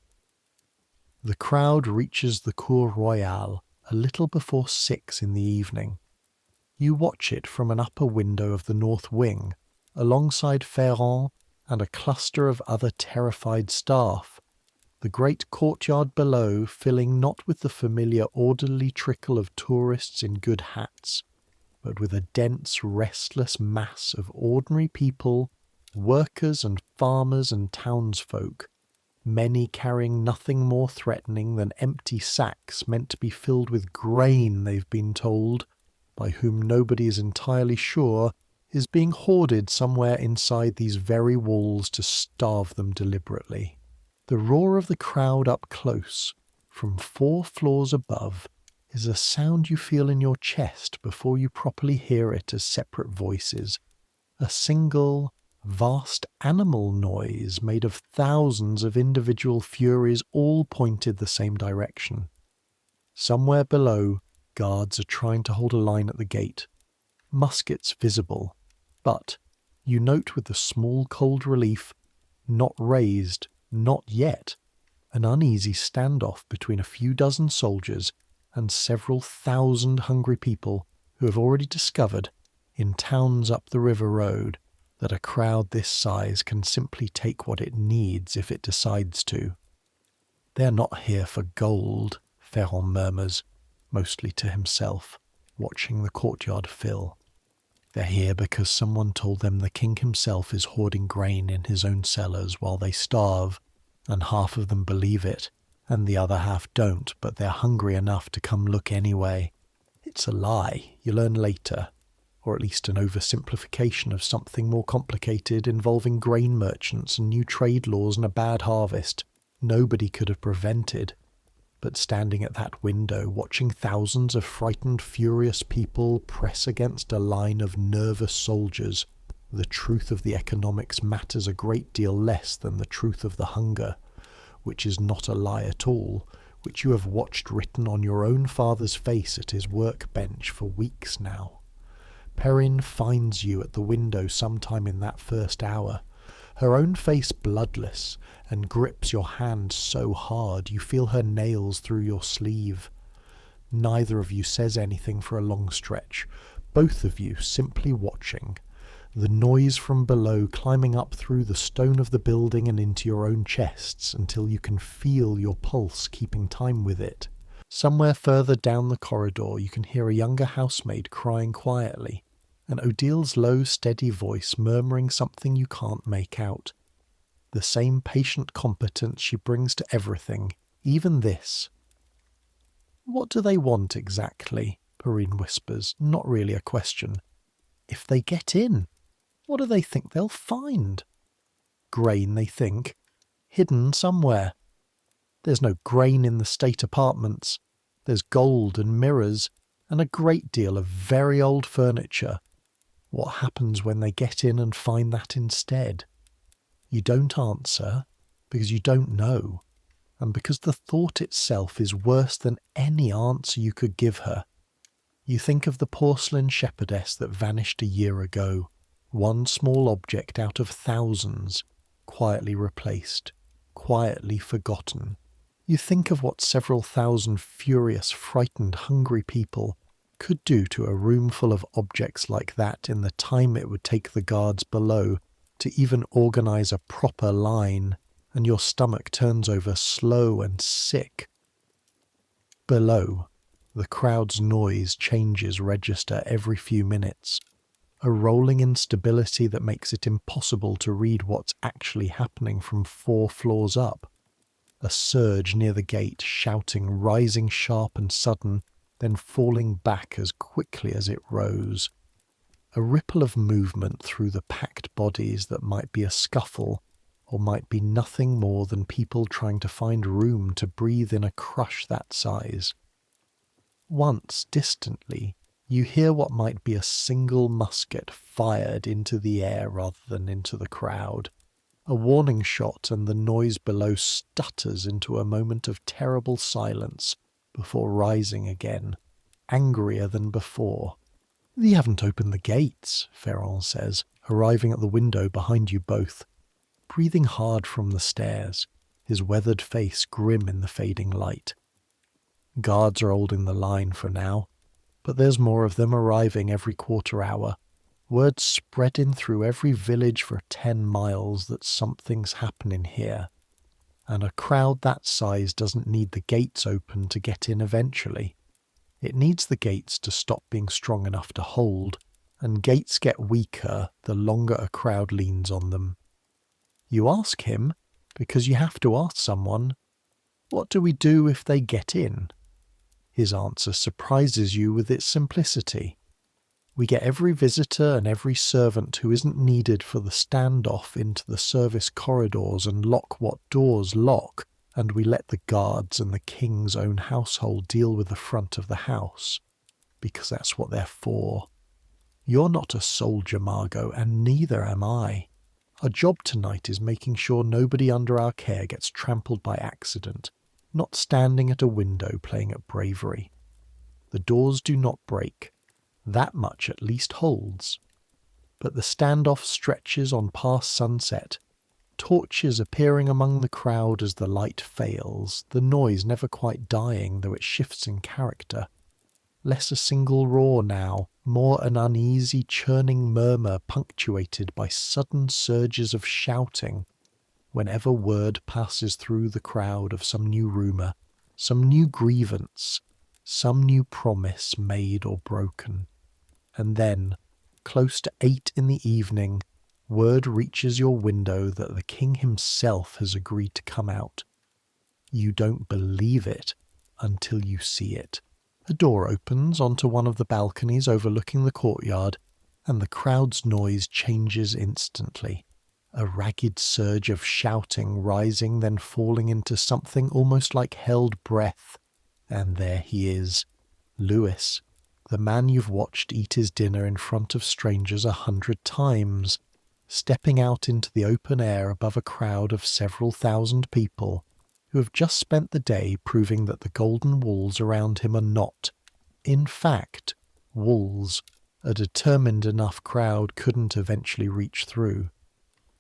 The crowd reaches the Cour Royale a little before 6 in the evening. You watch it from an upper window of the north wing, alongside Ferrand and a cluster of other terrified staff, the great courtyard below filling not with the familiar orderly trickle of tourists in good hats, but with a dense, restless mass of ordinary people, workers and farmers and townsfolk, many carrying nothing more threatening than empty sacks meant to be filled with grain, they've been told, by whom nobody is entirely sure is being hoarded somewhere inside these very walls to starve them deliberately. The roar of the crowd up close, from 4 floors above, is a sound you feel in your chest before you properly hear it as separate voices, a single, vast animal noise made of thousands of individual furies all pointed the same direction. Somewhere below, guards are trying to hold a line at the gate, muskets visible, but, you note with a small cold relief, not raised, not yet, an uneasy standoff between a few dozen soldiers and several thousand hungry people who have already discovered, in towns up the river road, that a crowd this size can simply take what it needs if it decides to. They're not here for gold, Ferrand murmurs, mostly to himself, watching the courtyard fill. They're here because someone told them the king himself is hoarding grain in his own cellars while they starve, and half of them believe it, and the other half don't, but they're hungry enough to come look anyway. It's a lie, you learn later, or at least an oversimplification of something more complicated involving grain merchants and new trade laws and a bad harvest nobody could have prevented. But standing at that window, watching thousands of frightened, furious people press against a line of nervous soldiers, the truth of the economics matters a great deal less than the truth of the hunger, which is not a lie at all, which you have watched written on your own father's face at his workbench for weeks now. Perrine finds you at the window sometime in that first hour, her own face bloodless, and grips your hand so hard you feel her nails through your sleeve. Neither of you says anything for a long stretch, both of you simply watching, the noise from below climbing up through the stone of the building and into your own chests until you can feel your pulse keeping time with it. Somewhere further down the corridor you can hear a younger housemaid crying quietly, and Odile's low, steady voice murmuring something you can't make out. The same patient competence she brings to everything, even this. "What do they want exactly?" Perrine whispers, not really a question. If they get in, what do they think they'll find? Grain, they think. Hidden somewhere. There's no grain in the state apartments. There's gold and mirrors, and a great deal of very old furniture. What happens when they get in and find that instead? You don't answer, because you don't know, and because the thought itself is worse than any answer you could give her. You think of the porcelain shepherdess that vanished a year ago, one small object out of thousands, quietly replaced, quietly forgotten. You think of what several thousand furious, frightened, hungry people could do to a room full of objects like that in the time it would take the guards below to even organise a proper line, and your stomach turns over slow and sick. Below, the crowd's noise changes register every few minutes, a rolling instability that makes it impossible to read what's actually happening from 4 floors up. A surge near the gate, shouting, rising sharp and sudden, then falling back as quickly as it rose. A ripple of movement through the packed bodies that might be a scuffle, or might be nothing more than people trying to find room to breathe in a crush that size. Once, distantly, you hear what might be a single musket fired into the air rather than into the crowd. A warning shot, and the noise below stutters into a moment of terrible silence before rising again, angrier than before. "You haven't opened the gates," Ferrand says, arriving at the window behind you both, breathing hard from the stairs, his weathered face grim in the fading light. Guards are holding the line for now, but there's more of them arriving every quarter hour. Word spreading through every village for 10 miles that something's happening here. And a crowd that size doesn't need the gates open to get in eventually. It needs the gates to stop being strong enough to hold, and gates get weaker the longer a crowd leans on them. You ask him, because you have to ask someone, "What do we do if they get in?" His answer surprises you with its simplicity. "We get every visitor and every servant who isn't needed for the standoff into the service corridors and lock what doors lock, and we let the guards and the king's own household deal with the front of the house, because that's what they're for. You're not a soldier, Margot, and neither am I. Our job tonight is making sure nobody under our care gets trampled by accident, not standing at a window playing at bravery. The doors do not break. That much at least holds. But the standoff stretches on past sunset, torches appearing among the crowd as the light fails, the noise never quite dying though it shifts in character. Less a single roar now, more an uneasy churning murmur punctuated by sudden surges of shouting, whenever word passes through the crowd of some new rumour, some new grievance, some new promise made or broken. And then, close to 8 in the evening, word reaches your window that the king himself has agreed to come out. You don't believe it until you see it. A door opens onto one of the balconies overlooking the courtyard, and the crowd's noise changes instantly. A ragged surge of shouting rising, then falling into something almost like held breath. And there he is, Louis, the man you've watched eat his dinner in front of strangers 100 times, stepping out into the open air above a crowd of several thousand people who have just spent the day proving that the golden walls around him are not, in fact, walls a determined enough crowd couldn't eventually reach through.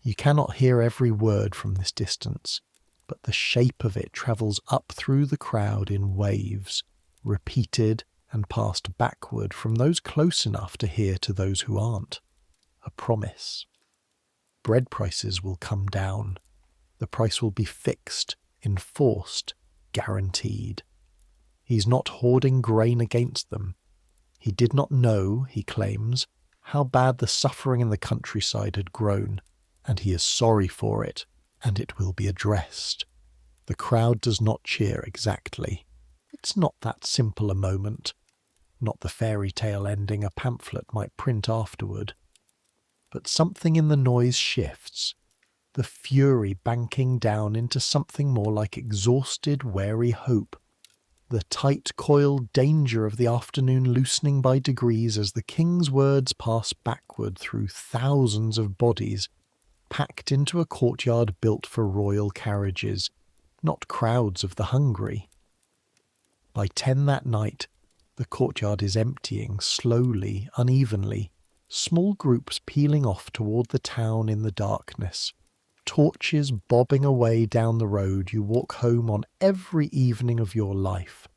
You cannot hear every word from this distance, but the shape of it travels up through the crowd in waves, repeated and passed backward from those close enough to hear to those who aren't. A promise. Bread prices will come down. The price will be fixed, enforced, guaranteed. He's not hoarding grain against them. He did not know, he claims, how bad the suffering in the countryside had grown, and he is sorry for it, and it will be addressed. The crowd does not cheer exactly. It's not that simple a moment. not the fairy tale ending a pamphlet might print afterward. But something in the noise shifts, the fury banking down into something more like exhausted, wary hope, the tight-coiled danger of the afternoon loosening by degrees as the king's words pass backward through thousands of bodies, packed into a courtyard built for royal carriages, not crowds of the hungry. By 10 that night, the courtyard is emptying slowly, unevenly, small groups peeling off toward the town in the darkness, torches bobbing away down the road you walk home on every evening of your life.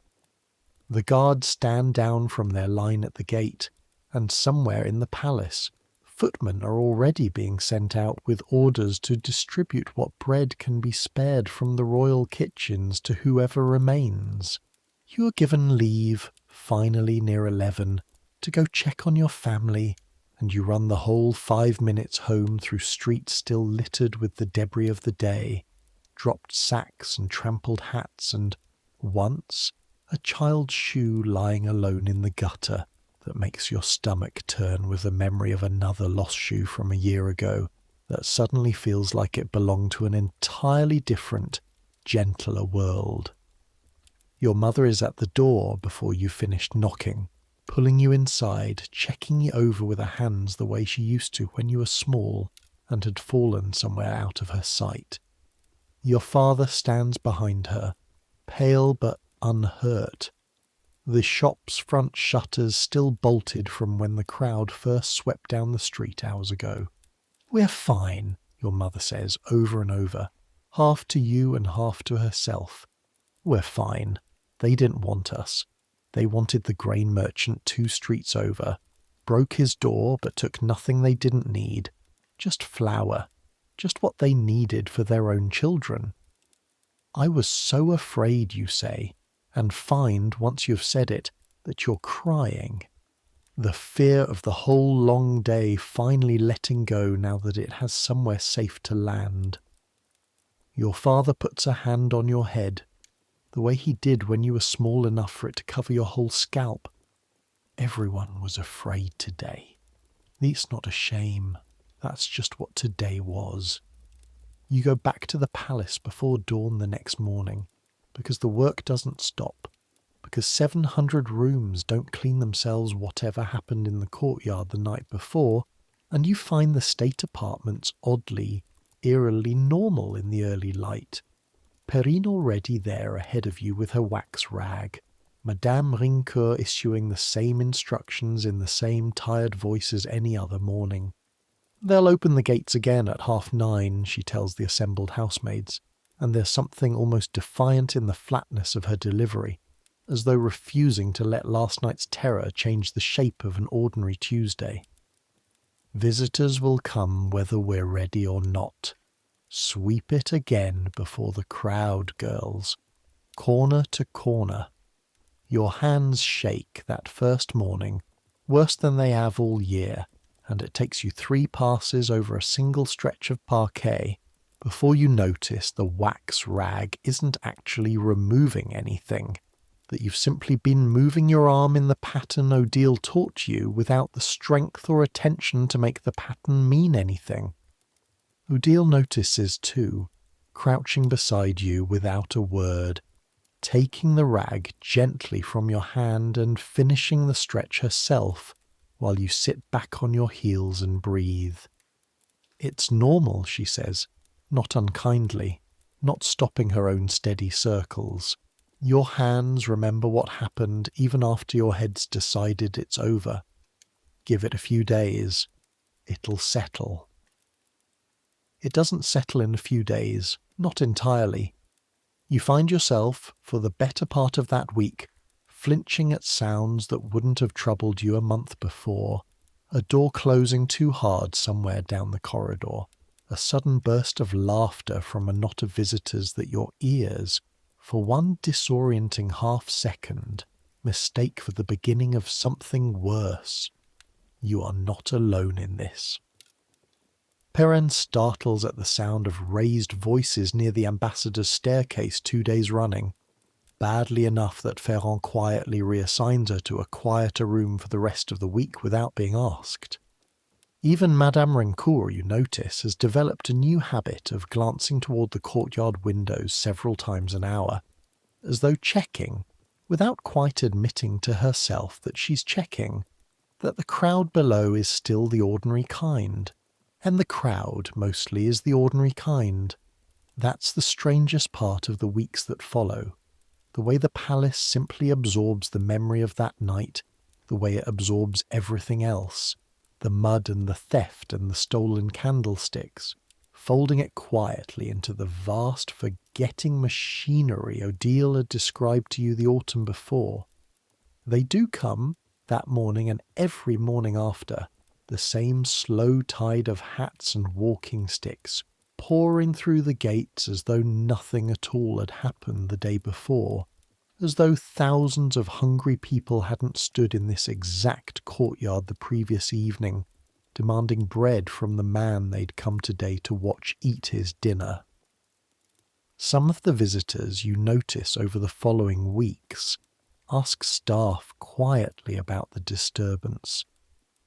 The guards stand down from their line at the gate, and somewhere in the palace, footmen are already being sent out with orders to distribute what bread can be spared from the royal kitchens to whoever remains. You are given leave, finally near 11, to go check on your family, and you run the whole 5 minutes home through streets still littered with the debris of the day, dropped sacks and trampled hats, and once a child's shoe lying alone in the gutter that makes your stomach turn with the memory of another lost shoe from a year ago that suddenly feels like it belonged to an entirely different, gentler world. Your mother is at the door before you've finished knocking, pulling you inside, checking you over with her hands the way she used to when you were small and had fallen somewhere out of her sight. Your father stands behind her, pale but unhurt, the shop's front shutters still bolted from when the crowd first swept down the street hours ago. "We're fine," your mother says over and over, half to you and half to herself. "We're fine. They didn't want us. They wanted the grain merchant 2 streets over, broke his door but took nothing they didn't need. Just flour. Just what they needed for their own children." I was so afraid, you say, and find, once you've said it, that you're crying. The fear of the whole long day finally letting go now that it has somewhere safe to land. Your father puts a hand on your head, the way he did when you were small enough for it to cover your whole scalp. Everyone was afraid today. It's not a shame. That's just what today was. You go back to the palace before dawn the next morning, because the work doesn't stop, because 700 rooms don't clean themselves whatever happened in the courtyard the night before, and you find the state apartments oddly, eerily normal in the early light. Perrine already there ahead of you with her wax rag, Madame Rincourt issuing the same instructions in the same tired voice as any other morning. "They'll open the gates again at 9:30, she tells the assembled housemaids, and there's something almost defiant in the flatness of her delivery, as though refusing to let last night's terror change the shape of an ordinary Tuesday. "Visitors will come whether we're ready or not. Sweep it again before the crowd, girls. Corner to corner." Your hands shake that first morning, worse than they have all year, and it takes you 3 passes over a single stretch of parquet before you notice the wax rag isn't actually removing anything, that you've simply been moving your arm in the pattern Odile taught you without the strength or attention to make the pattern mean anything. Odile notices too, crouching beside you without a word, taking the rag gently from your hand and finishing the stretch herself while you sit back on your heels and breathe. "It's normal," she says, not unkindly, not stopping her own steady circles. Your hands remember what happened even after your head's decided it's over. Give it a few days. It'll settle. It doesn't settle in a few days, not entirely. You find yourself, for the better part of that week, flinching at sounds that wouldn't have troubled you a month before, a door closing too hard somewhere down the corridor, a sudden burst of laughter from a knot of visitors that your ears, for one disorienting half-second, mistake for the beginning of something worse. You are not alone in this. Perrine startles at the sound of raised voices near the ambassador's staircase 2 days running. badly enough that Ferrand quietly reassigns her to a quieter room for the rest of the week without being asked. Even Madame Rencourt, you notice, has developed a new habit of glancing toward the courtyard windows several times an hour, as though checking, without quite admitting to herself that she's checking, that the crowd below is still the ordinary kind, and the crowd mostly is the ordinary kind. That's the strangest part of the weeks that follow, the way the palace simply absorbs the memory of that night, the way it absorbs everything else, the mud and the theft and the stolen candlesticks, folding it quietly into the vast forgetting machinery Odile had described to you the autumn before. They do come, that morning and every morning after, the same slow tide of hats and walking sticks, pouring through the gates as though nothing at all had happened the day before, as though thousands of hungry people hadn't stood in this exact courtyard the previous evening, demanding bread from the man they'd come today to watch eat his dinner. Some of the visitors you notice over the following weeks ask staff quietly about the disturbance,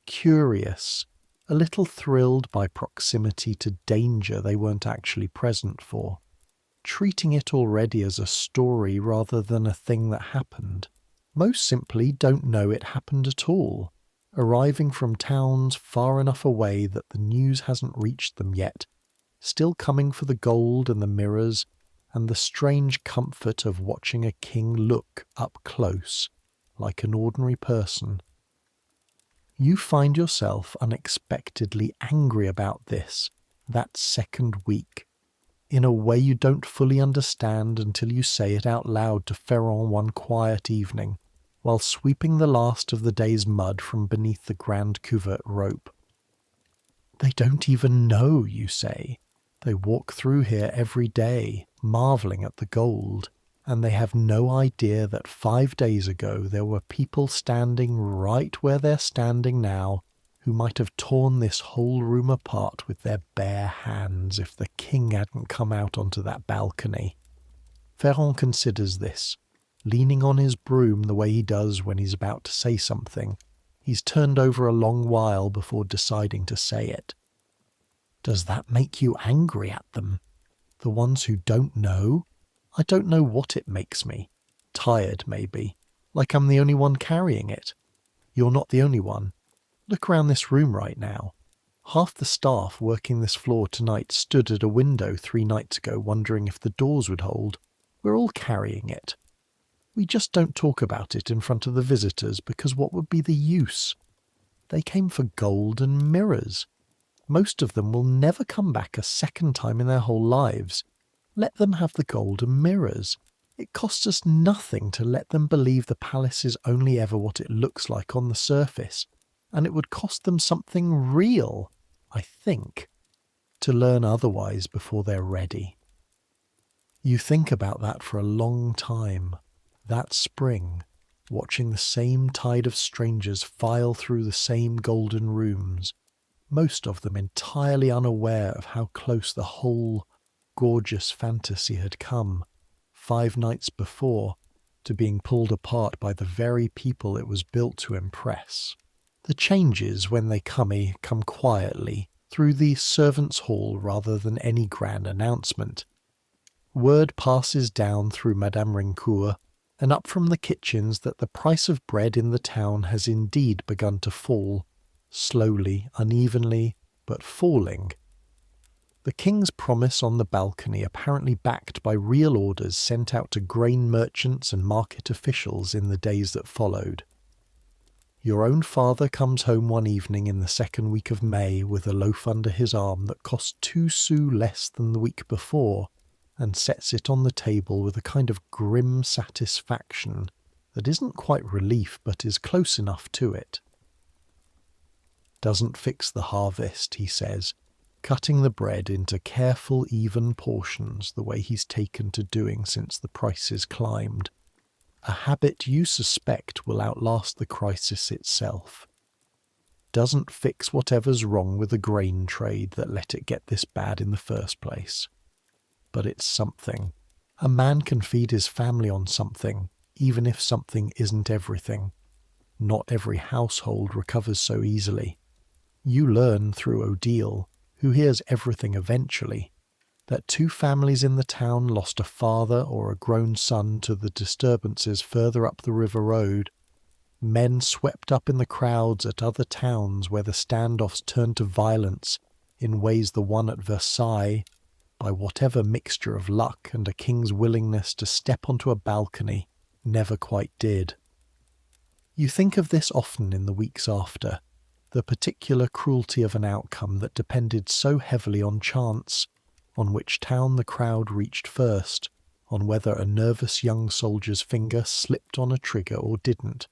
curious, a little thrilled by proximity to danger they weren't actually present for, treating it already as a story rather than a thing that happened. Most simply don't know it happened at all, arriving from towns far enough away that the news hasn't reached them yet, still coming for the gold and the mirrors and the strange comfort of watching a king look up close, like an ordinary person. You find yourself unexpectedly angry about this, that second week, in a way you don't fully understand until you say it out loud to Ferrand one quiet evening, while sweeping the last of the day's mud from beneath the grand couvert rope. They don't even know, you say. They walk through here every day, marvelling at the gold, and they have no idea that 5 days ago there were people standing right where they're standing now who might have torn this whole room apart with their bare hands if the king hadn't come out onto that balcony. Ferrand considers this, leaning on his broom the way he does when he's about to say something. He's turned over a long while before deciding to say it. Does that make you angry at them? The ones who don't know? I don't know what it makes me. Tired, maybe. Like I'm the only one carrying it. You're not the only one. Look around this room right now. Half the staff working this floor tonight stood at a window 3 nights ago wondering if the doors would hold. We're all carrying it. We just don't talk about it in front of the visitors because what would be the use? They came for gold and mirrors. Most of them will never come back a second time in their whole lives. Let them have the gold and mirrors. It costs us nothing to let them believe the palace is only ever what it looks like on the surface, and it would cost them something real, I think, to learn otherwise before they're ready. You think about that for a long time, that spring, watching the same tide of strangers file through the same golden rooms, most of them entirely unaware of how close the whole gorgeous fantasy had come, 5 nights before, to being pulled apart by the very people it was built to impress. The changes, when they come quietly, through the servants' hall rather than any grand announcement. Word passes down through Madame Rencourt and up from the kitchens that the price of bread in the town has indeed begun to fall, slowly, unevenly, but falling. The king's promise on the balcony apparently backed by real orders sent out to grain merchants and market officials in the days that followed. Your own father comes home one evening in the second week of May with a loaf under his arm that cost 2 sous less than the week before, and sets it on the table with a kind of grim satisfaction that isn't quite relief but is close enough to it. Doesn't fix the harvest, he says, cutting the bread into careful, even portions the way he's taken to doing since the prices climbed. A habit you suspect will outlast the crisis itself. Doesn't fix whatever's wrong with the grain trade that let it get this bad in the first place. But it's something, A man can feed his family on something, even if something isn't everything. Not every household recovers so easily. You learn through Odile, who hears everything eventually, that 2 families in the town lost a father or a grown son to the disturbances further up the river road. Men swept up in the crowds at other towns where the standoffs turned to violence in ways the one at Versailles, by whatever mixture of luck and a king's willingness to step onto a balcony, never quite did. You think of this often in the weeks after, the particular cruelty of an outcome that depended so heavily on chance, on which town the crowd reached first, on whether a nervous young soldier's finger slipped on a trigger or didn't,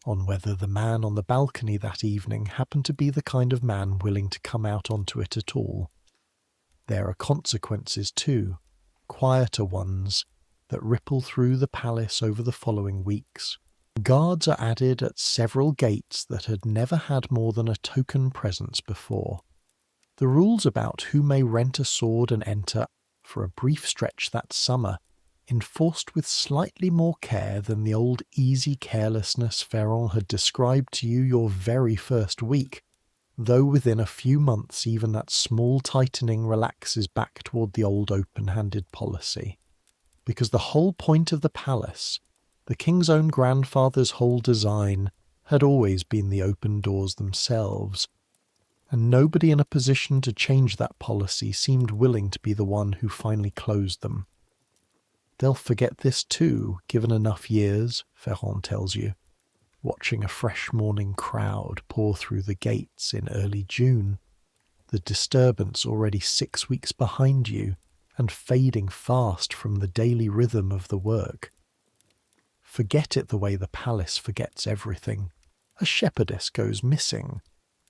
on whether the man on the balcony that evening happened to be the kind of man willing to come out onto it at all. There are consequences too, quieter ones, that ripple through the palace over the following weeks. Guards are added at several gates that had never had more than a token presence before. The rules about who may rent a sword and enter, for a brief stretch that summer, enforced with slightly more care than the old easy carelessness Ferrand had described to you your very first week, though within a few months even that small tightening relaxes back toward the old open-handed policy. Because the whole point of the palace, the king's own grandfather's whole design, had always been the open doors themselves, and nobody in a position to change that policy seemed willing to be the one who finally closed them. They'll forget this too, given enough years, Ferrand tells you, watching a fresh morning crowd pour through the gates in early June, the disturbance already 6 weeks behind you and fading fast from the daily rhythm of the work. Forget it the way the palace forgets everything. A shepherdess goes missing.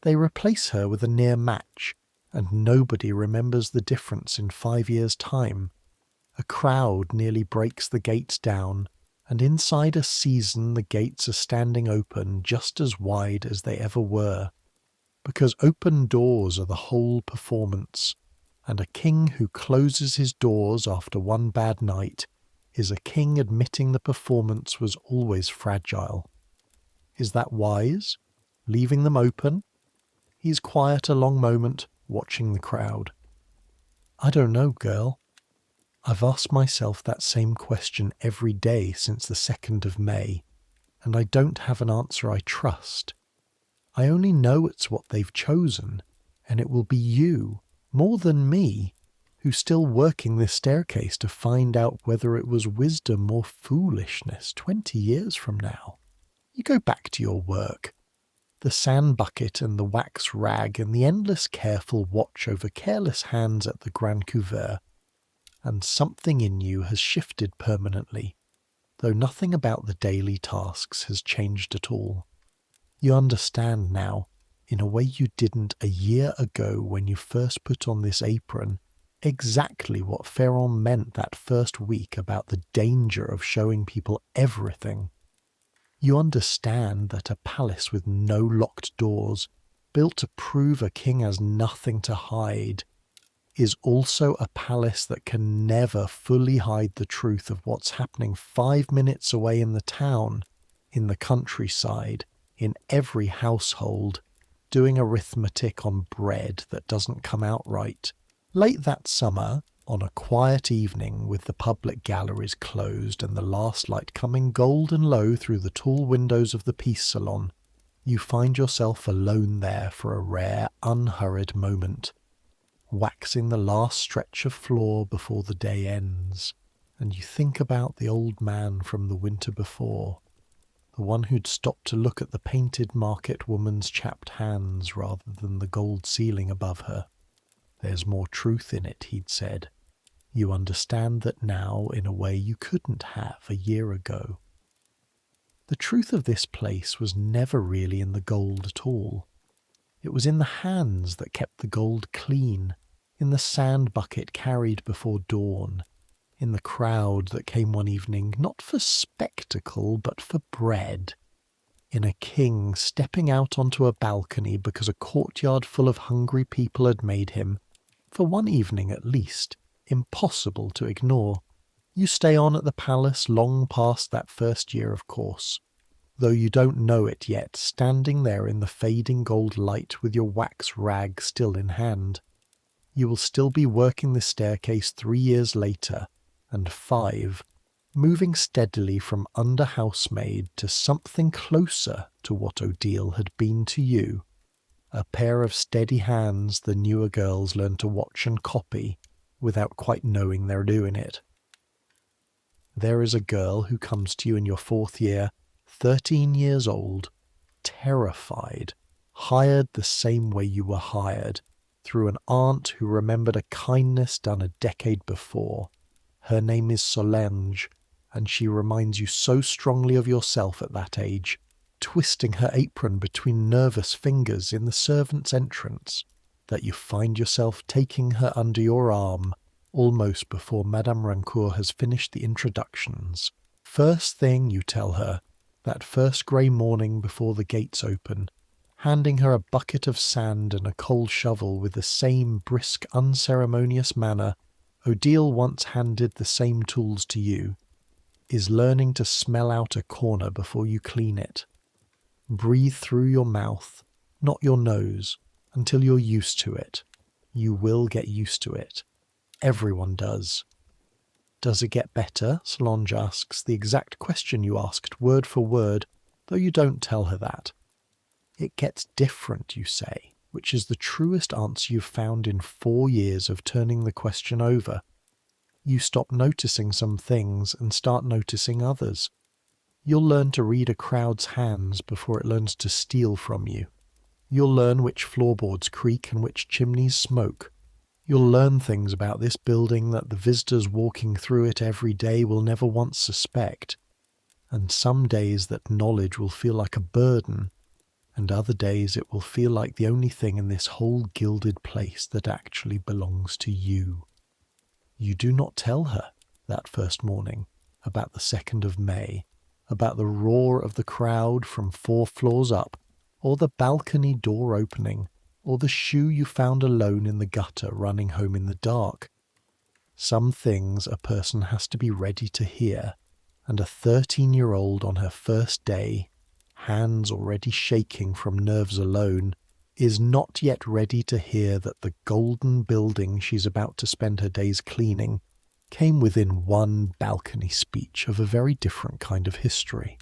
They replace her with a near match, and nobody remembers the difference in 5 years' time. A crowd nearly breaks the gates down, and inside a season the gates are standing open just as wide as they ever were, because open doors are the whole performance, and a king who closes his doors after one bad night is a king admitting the performance was always fragile. Is that wise, leaving them open? He's quiet a long moment, watching the crowd. I don't know, girl. I've asked myself that same question every day since the 2nd of May, and I don't have an answer I trust. I only know it's what they've chosen, and it will be you, more than me, who's still working this staircase to find out whether it was wisdom or foolishness 20 years from now. You go back to your work. The sand bucket and the wax rag and the endless careful watch over careless hands at the grand couvert, and something in you has shifted permanently, though nothing about the daily tasks has changed at all. You understand now, in a way you didn't a year ago when you first put on this apron, exactly what Ferrand meant that first week about the danger of showing people everything. You understand that a palace with no locked doors, built to prove a king has nothing to hide, is also a palace that can never fully hide the truth of what's happening 5 minutes away in the town, in the countryside, in every household, doing arithmetic on bread that doesn't come out right. Late that summer, on a quiet evening with the public galleries closed and the last light coming golden low through the tall windows of the Peace Salon, you find yourself alone there for a rare, unhurried moment, waxing the last stretch of floor before the day ends, and you think about the old man from the winter before, the one who'd stopped to look at the painted market woman's chapped hands rather than the gold ceiling above her. There's more truth in it, he'd said. You understand that now in a way you couldn't have a year ago. The truth of this place was never really in the gold at all. It was in the hands that kept the gold clean, in the sand bucket carried before dawn, in the crowd that came one evening not for spectacle but for bread, in a king stepping out onto a balcony because a courtyard full of hungry people had made him, for one evening at least, impossible to ignore. You stay on at the palace long past that first year, of course, though you don't know it yet, standing there in the fading gold light with your wax rag still in hand. You will still be working the staircase 3 years later, and 5, moving steadily from under housemaid to something closer to what Odile had been to you. A pair of steady hands the newer girls learn to watch and copy without quite knowing they're doing it. There is a girl who comes to you in your 4th year, 13 years old, terrified, hired the same way you were hired, through an aunt who remembered a kindness done a decade before. Her name is Solange, and she reminds you so strongly of yourself at that age, twisting her apron between nervous fingers in the servants' entrance, that you find yourself taking her under your arm almost before Madame Rancourt has finished the introductions. First thing you tell her, that first grey morning before the gates open, handing her a bucket of sand and a coal shovel with the same brisk, unceremonious manner Odile once handed the same tools to you, is learning to smell out a corner before you clean it. Breathe through your mouth, not your nose, until you're used to it. You will get used to it. Everyone does. Does it get better? Solange asks, the exact question you asked, word for word, though you don't tell her that. It gets different, you say, which is the truest answer you've found in 4 years of turning the question over. You stop noticing some things and start noticing others. You'll learn to read a crowd's hands before it learns to steal from you. You'll learn which floorboards creak and which chimneys smoke. You'll learn things about this building that the visitors walking through it every day will never once suspect. And some days that knowledge will feel like a burden, and other days it will feel like the only thing in this whole gilded place that actually belongs to you. You do not tell her that first morning about the 2nd of May, about the roar of the crowd from 4 floors up, or the balcony door opening, or the shoe you found alone in the gutter running home in the dark. Some things a person has to be ready to hear, and a 13-year-old on her first day, hands already shaking from nerves alone, is not yet ready to hear that the golden building she's about to spend her days cleaning came within one balcony speech of a very different kind of history.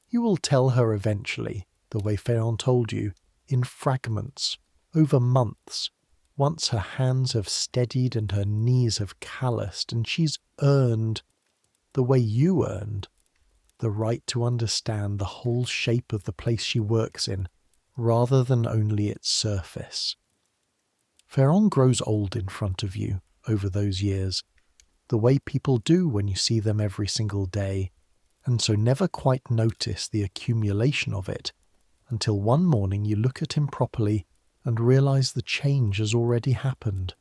You will tell her eventually, the way Féron told you, in fragments, over months, once her hands have steadied and her knees have calloused, and she's earned, the way you earned, the right to understand the whole shape of the place she works in, rather than only its surface. Féron grows old in front of you over those years, the way people do when you see them every single day, and so never quite notice the accumulation of it until one morning you look at him properly and realize the change has already happened.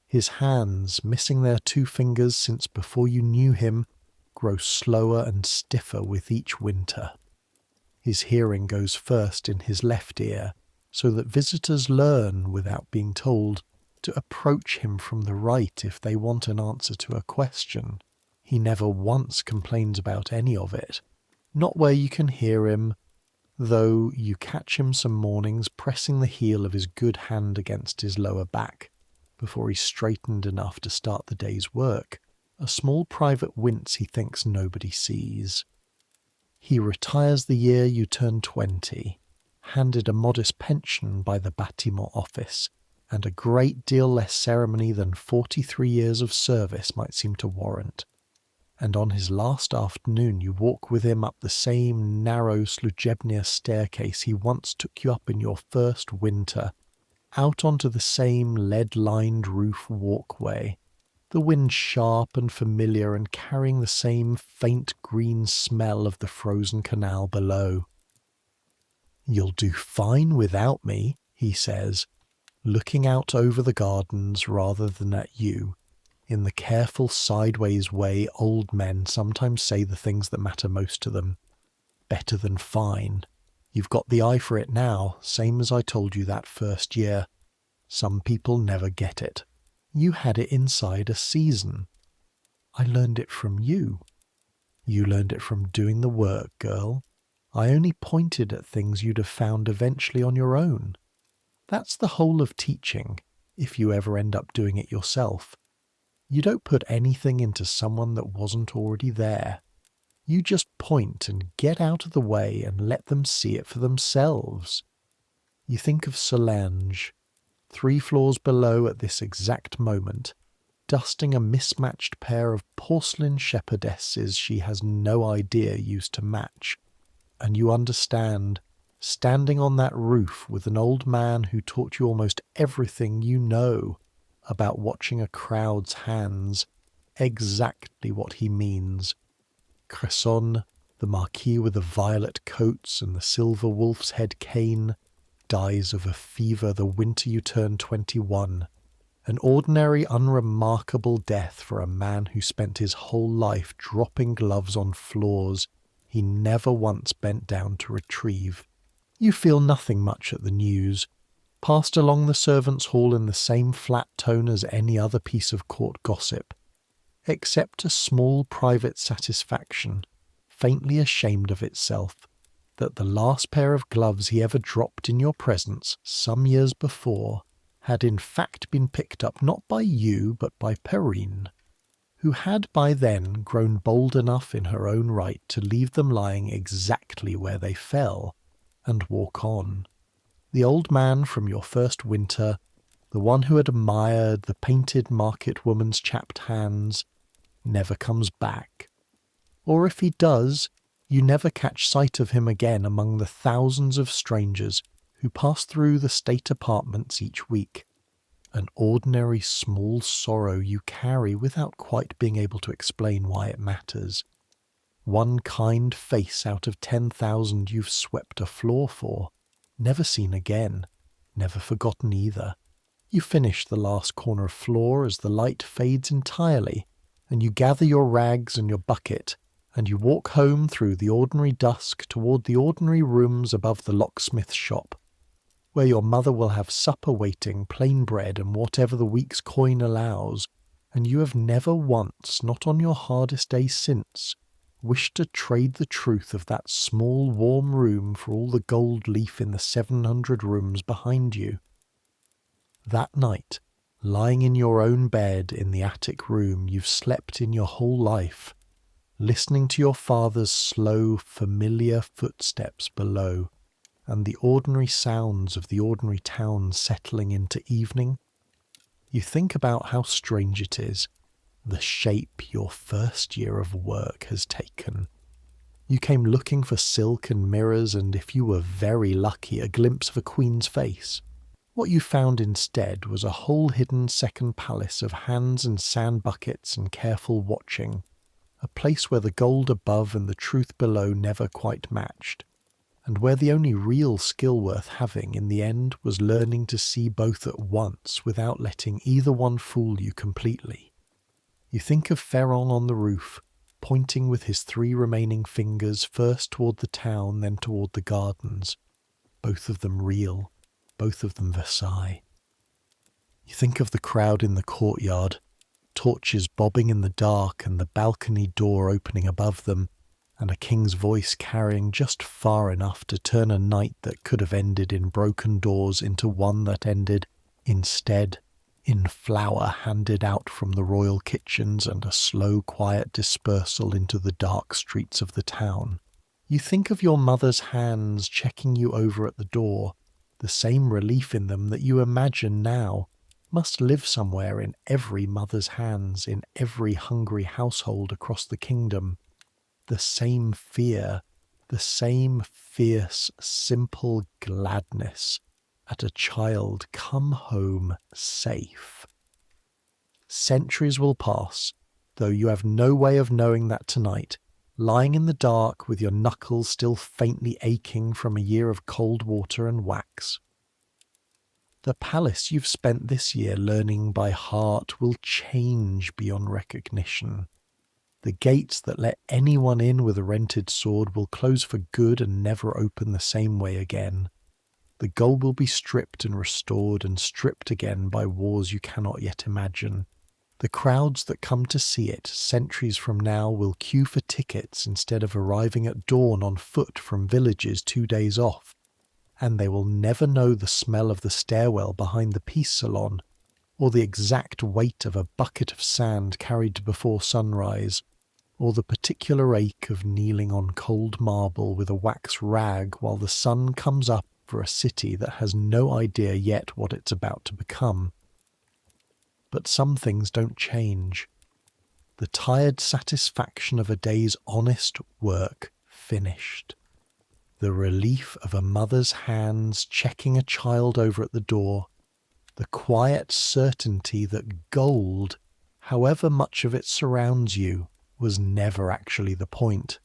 His hands, missing their 2 fingers since before you knew him, grow slower and stiffer with each winter. His hearing goes first in his left ear, so that visitors learn, without being told, to approach him from the right if they want an answer to a question. He never once complains about any of it, not where you can hear him, though you catch him some mornings pressing the heel of his good hand against his lower back, before he's straightened enough to start the day's work, a small private wince he thinks nobody sees. He retires the year you turn 20, handed a modest pension by the bâtiment office, and a great deal less ceremony than 43 years of service might seem to warrant. And on his last afternoon you walk with him up the same narrow Slujebnia staircase he once took you up in your first winter, out onto the same lead-lined roof walkway, the wind sharp and familiar and carrying the same faint green smell of the frozen canal below. "You'll do fine without me," he says, looking out over the gardens rather than at you, in the careful sideways way old men sometimes say the things that matter most to them. Better than fine. You've got the eye for it now, same as I told you that first year. Some people never get it. You had it inside a season. I learned it from you. You learned it from doing the work, girl. I only pointed at things you'd have found eventually on your own. That's the whole of teaching, if you ever end up doing it yourself. You don't put anything into someone that wasn't already there. You just point and get out of the way and let them see it for themselves. You think of Solange, 3 floors below at this exact moment, dusting a mismatched pair of porcelain shepherdesses she has no idea used to match, and you understand, standing on that roof with an old man who taught you almost everything you know about watching a crowd's hands, exactly what he means. Cresson, the Marquis with the violet coats and the silver wolf's head cane, dies of a fever the winter you turn 21. An ordinary, unremarkable death for a man who spent his whole life dropping gloves on floors he never once bent down to retrieve. You feel nothing much at the news, passed along the servants' hall in the same flat tone as any other piece of court gossip, except a small private satisfaction, faintly ashamed of itself, that the last pair of gloves he ever dropped in your presence some years before had in fact been picked up not by you but by Perrine, who had by then grown bold enough in her own right to leave them lying exactly where they fell, and walk on. The old man from your first winter, the one who admired the painted market woman's chapped hands, never comes back. Or if he does, you never catch sight of him again among the thousands of strangers who pass through the state apartments each week. An ordinary small sorrow you carry without quite being able to explain why it matters. One kind face out of 10,000 you've swept a floor for, never seen again, never forgotten either. You finish the last corner of floor as the light fades entirely, and you gather your rags and your bucket, and you walk home through the ordinary dusk toward the ordinary rooms above the locksmith's shop, where your mother will have supper waiting, plain bread and whatever the week's coin allows, and you have never once, not on your hardest day since, wished to trade the truth of that small warm room for all the gold leaf in the 700 rooms behind you. That night, lying in your own bed in the attic room you've slept in your whole life, listening to your father's slow, familiar footsteps below, and the ordinary sounds of the ordinary town settling into evening, you think about how strange it is, the shape your first year of work has taken. You came looking for silk and mirrors and, if you were very lucky, a glimpse of a queen's face. What you found instead was a whole hidden second palace of hands and sand buckets and careful watching, a place where the gold above and the truth below never quite matched, and where the only real skill worth having in the end was learning to see both at once without letting either one fool you completely. You think of Ferron on the roof, pointing with his 3 remaining fingers first toward the town, then toward the gardens, both of them real, both of them Versailles. You think of the crowd in the courtyard, torches bobbing in the dark and the balcony door opening above them, and a king's voice carrying just far enough to turn a night that could have ended in broken doors into one that ended, instead, in flour handed out from the royal kitchens and a slow, quiet dispersal into the dark streets of the town. You think of your mother's hands checking you over at the door, the same relief in them that you imagine now must live somewhere in every mother's hands in every hungry household across the kingdom. The same fear, the same fierce, simple gladness at a child come home safe. Centuries will pass, though you have no way of knowing that tonight, lying in the dark with your knuckles still faintly aching from a year of cold water and wax. The palace you've spent this year learning by heart will change beyond recognition. The gates that let anyone in with a rented sword will close for good and never open the same way again. The gold will be stripped and restored and stripped again by wars you cannot yet imagine. The crowds that come to see it centuries from now will queue for tickets instead of arriving at dawn on foot from villages 2 days off, and they will never know the smell of the stairwell behind the Peace Salon, or the exact weight of a bucket of sand carried before sunrise, or the particular ache of kneeling on cold marble with a wax rag while the sun comes up for a city that has no idea yet what it's about to become. But some things don't change. The tired satisfaction of a day's honest work finished. The relief of a mother's hands checking a child over at the door. The quiet certainty that gold, however much of it surrounds you, was never actually the point.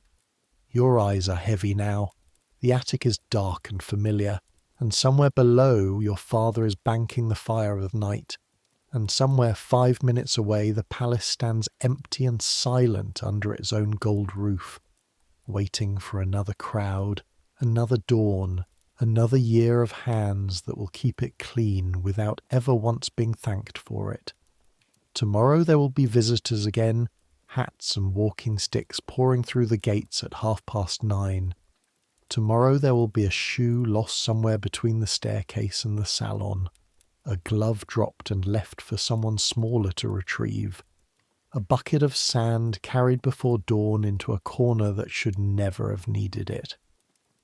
Your eyes are heavy now. The attic is dark and familiar, and somewhere below your father is banking the fire of night. And somewhere 5 minutes away the palace stands empty and silent under its own gold roof, waiting for another crowd, another dawn, another year of hands that will keep it clean without ever once being thanked for it. Tomorrow there will be visitors again, hats and walking sticks pouring through the gates at 9:30. Tomorrow there will be a shoe lost somewhere between the staircase and the salon, a glove dropped and left for someone smaller to retrieve, a bucket of sand carried before dawn into a corner that should never have needed it.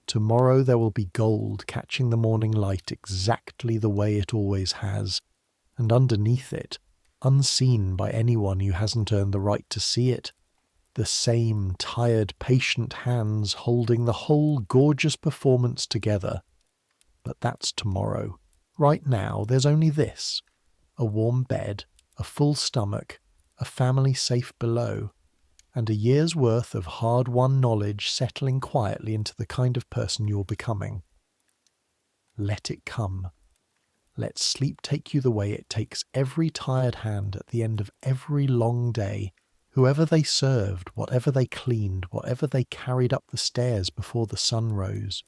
Tomorrow there will be gold catching the morning light exactly the way it always has, and underneath it, unseen by anyone who hasn't earned the right to see it, the same tired, patient hands holding the whole gorgeous performance together. But that's tomorrow. Right now, there's only this: a warm bed, a full stomach, a family safe below, and a year's worth of hard-won knowledge settling quietly into the kind of person you're becoming. Let it come. Let sleep take you the way it takes every tired hand at the end of every long day, whoever they served, whatever they cleaned, whatever they carried up the stairs before the sun rose.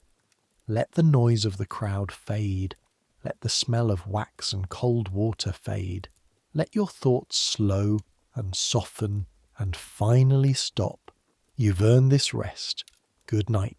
Let the noise of the crowd fade. Let the smell of wax and cold water fade. Let your thoughts slow and soften and finally stop. You've earned this rest. Good night.